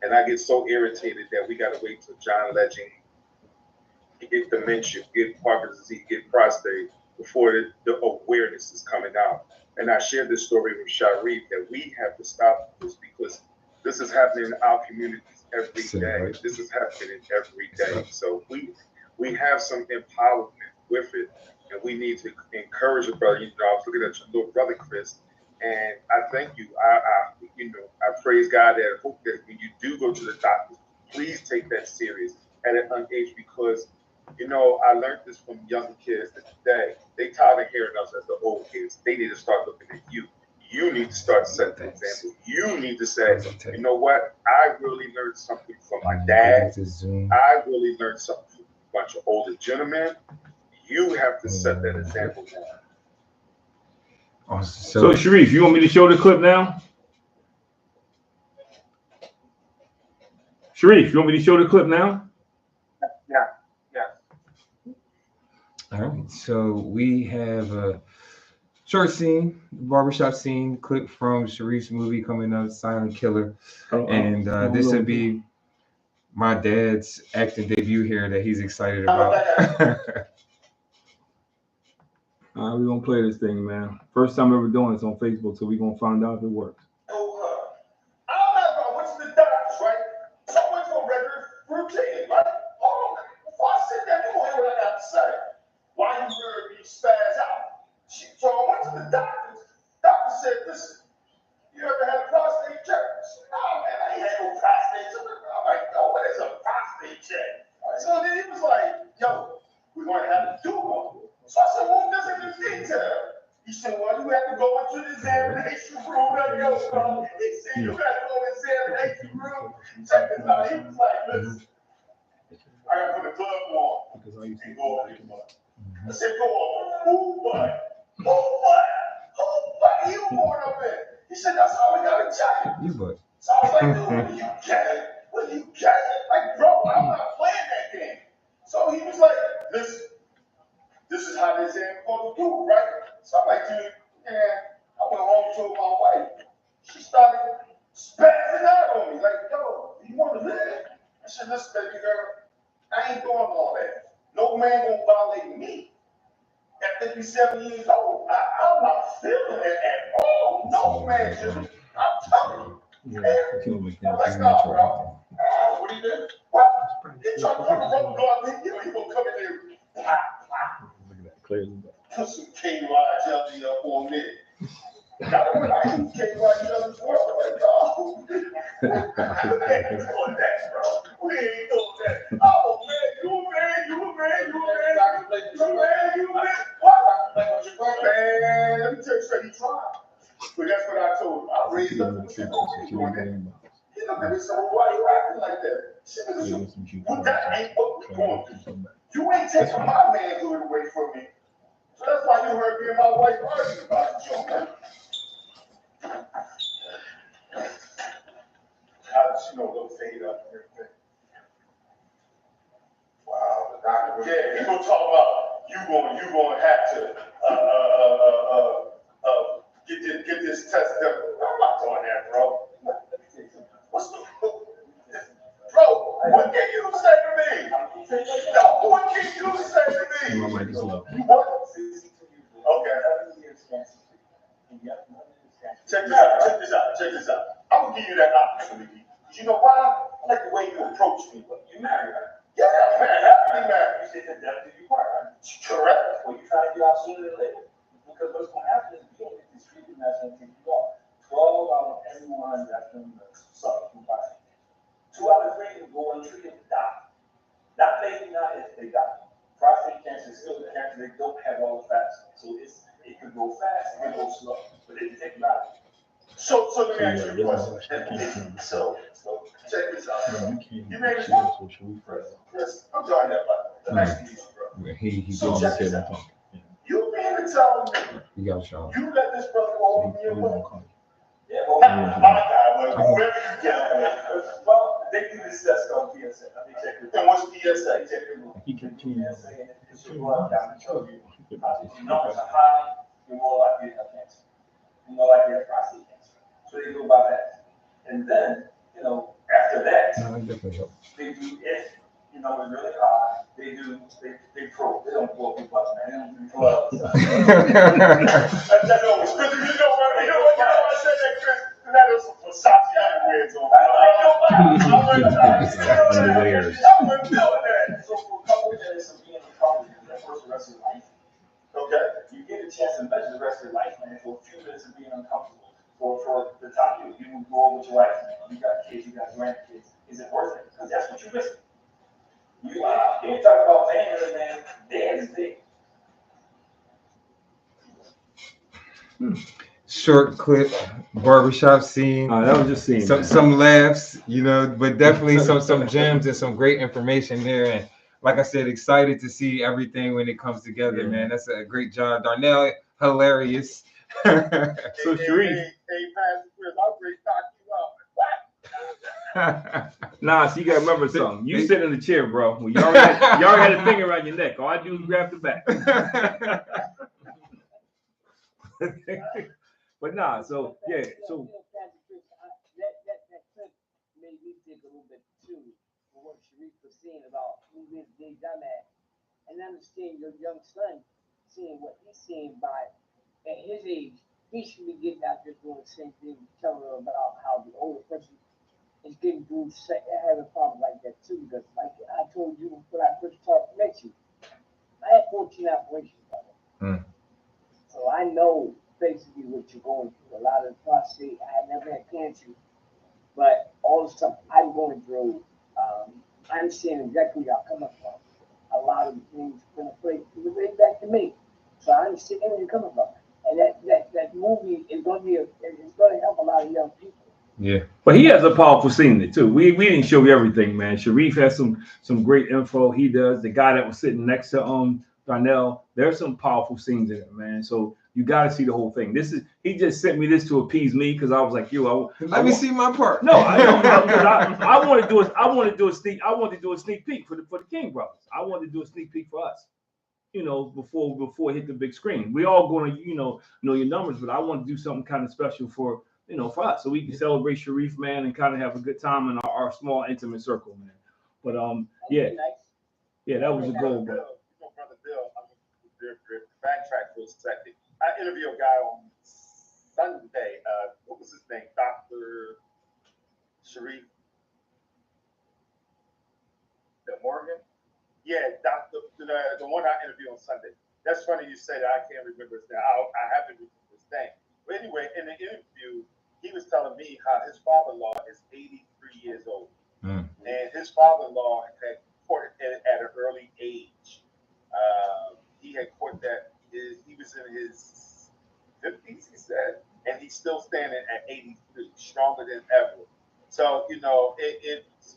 S5: And I get so irritated that we got to wait till John Legend get dementia, get Parkinson's disease, get prostate before the awareness is coming out. And I shared this story with Sharif that we have to stop this because this is happening in our communities every day. This is happening every day. So we have some empowerment with it, and we need to encourage your brother. I was looking at your little brother, Chris, and I thank you. I praise God that I hope that when you do go to the doctors, please take that serious at an young age because, I learned this from young kids today. They tired of hearing us as the old kids. They need to start looking at you. You need to start setting the example. You need to say, you know what? I really learned something from my dad. I really learned something from a bunch of older gentlemen. You have to set that example now.
S3: So Sharif, you want me to show the clip now? Sharif, you want me to show the clip now?
S2: Yeah.
S1: All right. So we have a short scene, barbershop scene, clip from Sharif's movie coming up, Silent Killer. And this would be my dad's acting debut here that he's excited about.
S3: All right, we're going to play this thing, man. First time ever doing this on Facebook, so we're going to find out if it works.
S5: I went to the doctors, right? So I went to a regular routine, right? Oh, before I sit there, you won't hear what I got to say. Why you heard me spaz out? So I went to the doctors. Doctor said, listen, you ever had a prostate check? Oh, man, I ain't had no prostate check. I'm like, no, what is a prostate check? So then he was like, yo, we're going to have to do one. So I said, well, this is the detail. He said, well, you have to go into the examination room. He said, you got to go in the examination room. Check this out. He was like, listen, I got to put a glove on and go over your butt. I said, go over. Who butt? Who butt? Who butt you going up in? He said, that's all we got to check.
S1: You butt.
S5: So I was like, dude, will you kidding? Will you kidding? Like, bro, I'm not playing that game. So he was like, listen. This is how this ain't supposed to do, right? So I'm like, dude, I went home and told my wife. She started spazzing out on me, like, yo, you want to live? I said, listen, baby girl, I ain't doing all that. No man gonna violate me. At 57 years old, I'm not feeling it at all. No man, Jimmy. I'm telling you. I'm like, no, bro. What do you do? What? He tried to put a rope on me. He gonna come in there. Put some KY jelly up on me. I use KY jelly before. I'm like, oh, we ain't doing that, bro. We ain't doing that. Oh, man, you a man. That ain't what we're going to do. You ain't taking my manhood away from me. So that's why you heard me and my wife arguing about it, Joe. How does she know they'll fade up and everything? Wow, the doctor. Yeah, he gonna talk about you gonna have to get this test done. I'm not doing that, bro. What's the bro? What can you say to me? No, what can you say to me?
S3: My mic is low.
S5: What? Okay. Check this out. I'm gonna give you that opportunity. You know why? I like the way you approach people. You married her. Yeah, man, happily married. You said that you were. Correct. Well, you try to get out sooner than later. Because what's going to happen is you don't get this treatment that's going to take you off. 12 out of everyone that's going to suffer from prostate cancer. 2 out of 3 will go untreated and die. Not maybe not if they die. Prostate cancer is still the cancer. They don't have all the facts. So it can go fast, it can go slow. But it can take a lot. So let me ask you a question. So check this out. You made it work. Yes, I'm joining that, but nice to meet you, bro.
S1: He
S5: So
S1: did
S5: check this out. You mean to tell me
S1: You got Sean.
S5: you let this brother go over me away? Yeah, well, my God, whoever you get. Well, they do this test called PSA. They check it. And what's PSA? Check it. PSA, and it should go up down and show you. If your numbers are high, you're more likely to have cancer. You're more likely to have prostate cancer. So they go by that. And then, after that, they do if, it's really high, they probe. They don't blow people up, man. They don't do drugs. That's always, because you know what I said that, Chris? That was some Versace underwears on. I wouldn't know that. So for a couple of days of being in college, that first rest of your life, okay, you get a chance to measure the rest of your life, man, for a few minutes of being uncomfortable. For the top you will go over with your wife. You got kids, you got grandkids. Is it worth it? Because that's what you're missing. You ain't talking about family, man. Dad's big.
S1: Short clip, barbershop scene.
S3: That was just scene.
S1: Some laughs, but definitely some gems and some great information there. And like I said, excited to see everything when it comes together, man. That's a great job, Darnell. Hilarious.
S3: So Sharif.
S5: Hey, Pastor Chris, I'll break knock you out.
S3: Nah, so you gotta remember something. You sit in the chair, bro. Well, you already had a thing around your neck. All I do is grab the back. But nah, so yeah, so
S6: that clip made me think a little bit too for what Sharif was saying about who is Big Dumb at, and understand your young son seeing what he's seeing by at his age, he should be getting out there doing the same thing, telling them about how the older person is getting through having problems like that too. Because like I told you when I first met you, I had 14 operations, brother. So I know basically what you're going through. A lot of prostate, I never had cancer, but all the stuff I'm going through, I understand exactly where y'all coming from. A lot of the things going to play right back to me. So I understand where you're coming from. And that movie is going to help a lot of young people.
S1: Yeah.
S3: But he has a powerful scene there too. We didn't show you everything, man. Sharif has some great info. He does. The guy that was sitting next to Darnell, there's some powerful scenes in it, man. So you got to see the whole thing. He just sent me this to appease me because I was like,
S1: let me see my part.
S3: No, I want to do a sneak peek for the King brothers. I want to do a sneak peek for us. Before it hit the big screen. We all going to know your numbers, but I want to do something kind of special for us, so we can celebrate Sharif, man, and kind of have a good time in our small intimate circle, man. But that was a goal.
S5: Brother Bill, backtrack for a second. I interviewed a guy on Sunday. What was his name? Dr. Sharif Morgan? Yeah, the one I interviewed on Sunday. That's funny you say that. I can't remember his name. I haven't remembered his name. But anyway, in the interview, he was telling me how his father-in-law is 83 years old. And his father-in-law had courted at an early age. He had courted that he was in his 50s, he said, and he's still standing at 83, stronger than ever. So, you know,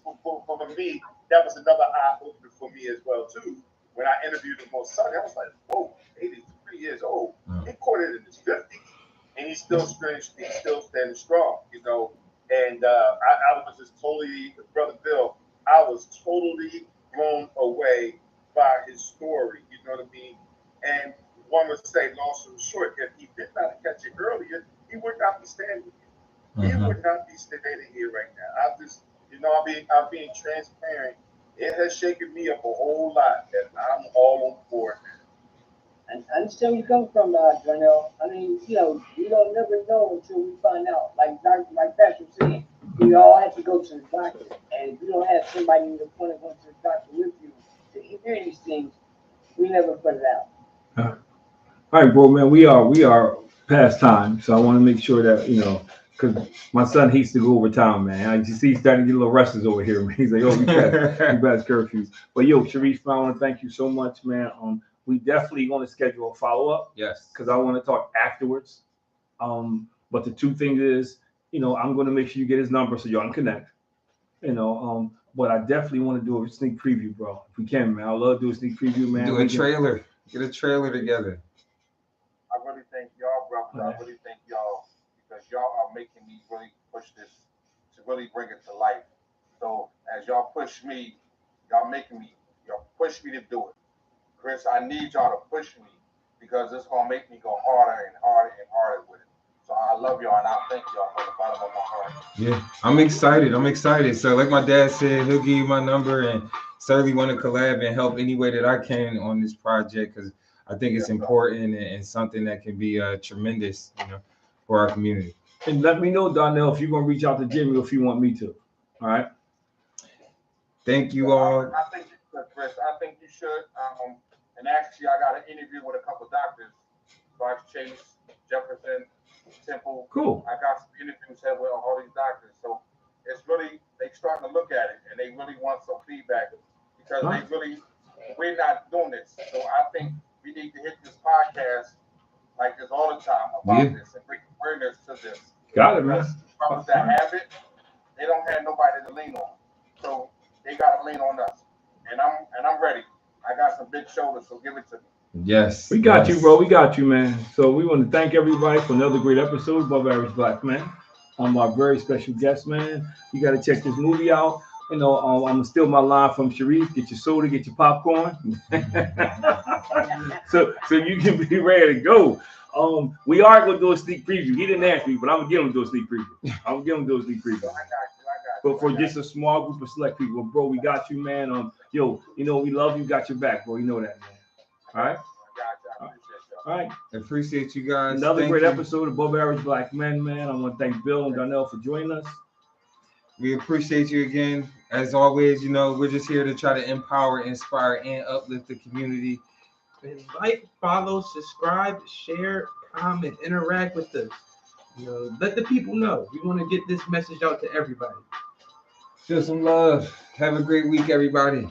S5: for me, that was another eye opener for me as well, too. When I interviewed him on Sunday, I was like, whoa, 83 years old. He caught it in his 50s. And he's still standing strong, you know. And I was just totally, Brother Bill, I was totally blown away by his story, you know what I mean? And one would say, long story short, if he did not catch it earlier, he would not be standing here. He would not be standing here right now. I just, you know, I'm being transparent. It has shaken me up a whole lot, and I'm all on board now.
S6: And I understand where you come from, Darnell. I mean, you know, we don't never know until we find out. Like Pastor was saying, we all have to go to the doctor. And if you don't have somebody in the corner going to the doctor with you to hear these things, we never put it out.
S3: All right, bro, man, we are past time, so I want to make sure that, you know, because my son hates to go over time, man. I just see he's starting to get a little restless over here, man. He's like, oh, we passed curfews. But yo, Sharif, I want to thank you so much, man. We definitely want to schedule a follow-up.
S1: Yes.
S3: Because I want to talk afterwards. But the two things is, you know, I'm going to make sure you get his number so y'all can connect. You know, but I definitely want to do a sneak preview, bro. If we can, man. I love doing a sneak preview, man.
S1: Do a trailer. Get a trailer together.
S2: I really thank y'all, brothers. I really thank y'all because y'all are making me really push this to really bring it to life. So as y'all push me, y'all push me to do it. Chris, I need y'all to push me because it's gonna make me go harder and harder and harder with it. So I love y'all and I thank y'all from the bottom of my heart.
S1: Yeah, I'm excited. So like my dad said, he'll give you my number and certainly want to collab and help any way that I can on this project because I think it's important and something that can be tremendous, you know, for our community.
S3: And let me know, Donnell, if you're gonna reach out to Jimmy or if you want me to. All right.
S1: Thank you all.
S2: I think you should, Chris. I think you should. And actually, I got an interview with a couple doctors, Bryce Chase, Jefferson, Temple.
S3: Cool.
S2: I got some interviews here with all these doctors. So it's really, they starting to look at it and they really want some feedback because we're not doing this. So I think we need to hit this podcast like this all the time about this and bring awareness to this.
S3: Got it, man.
S2: Brothers that have it, they don't have nobody to lean on. So they gotta lean on us. And I'm ready. I got some big shoulders, so give it to me.
S1: Yes.
S3: We got you, bro. We got you, man. So we want to thank everybody for another great episode of Above Average Black Man. I'm our very special guest, man. You got to check this movie out. You know, I'm going to steal my line from Sharif. Get your soda, get your popcorn. so you can be ready to go. We are going to do a sneak preview. He didn't ask me, but I'm going to get him to do a sneak preview. I got you. But for just a small group of select people, bro, we got you, man. Yo, you know, we love you, got your back, bro. You know that, man. All right? All right.
S1: Appreciate you guys.
S3: Another great episode of Above Average Black Men, man. I want to thank Bill and Darnell for joining us.
S1: We appreciate you again. As always, you know, we're just here to try to empower, inspire, and uplift the community.
S4: And like, follow, subscribe, share, comment, interact with us. You know, let the people know. We want to get this message out to everybody.
S1: Show some love. Have a great week, everybody.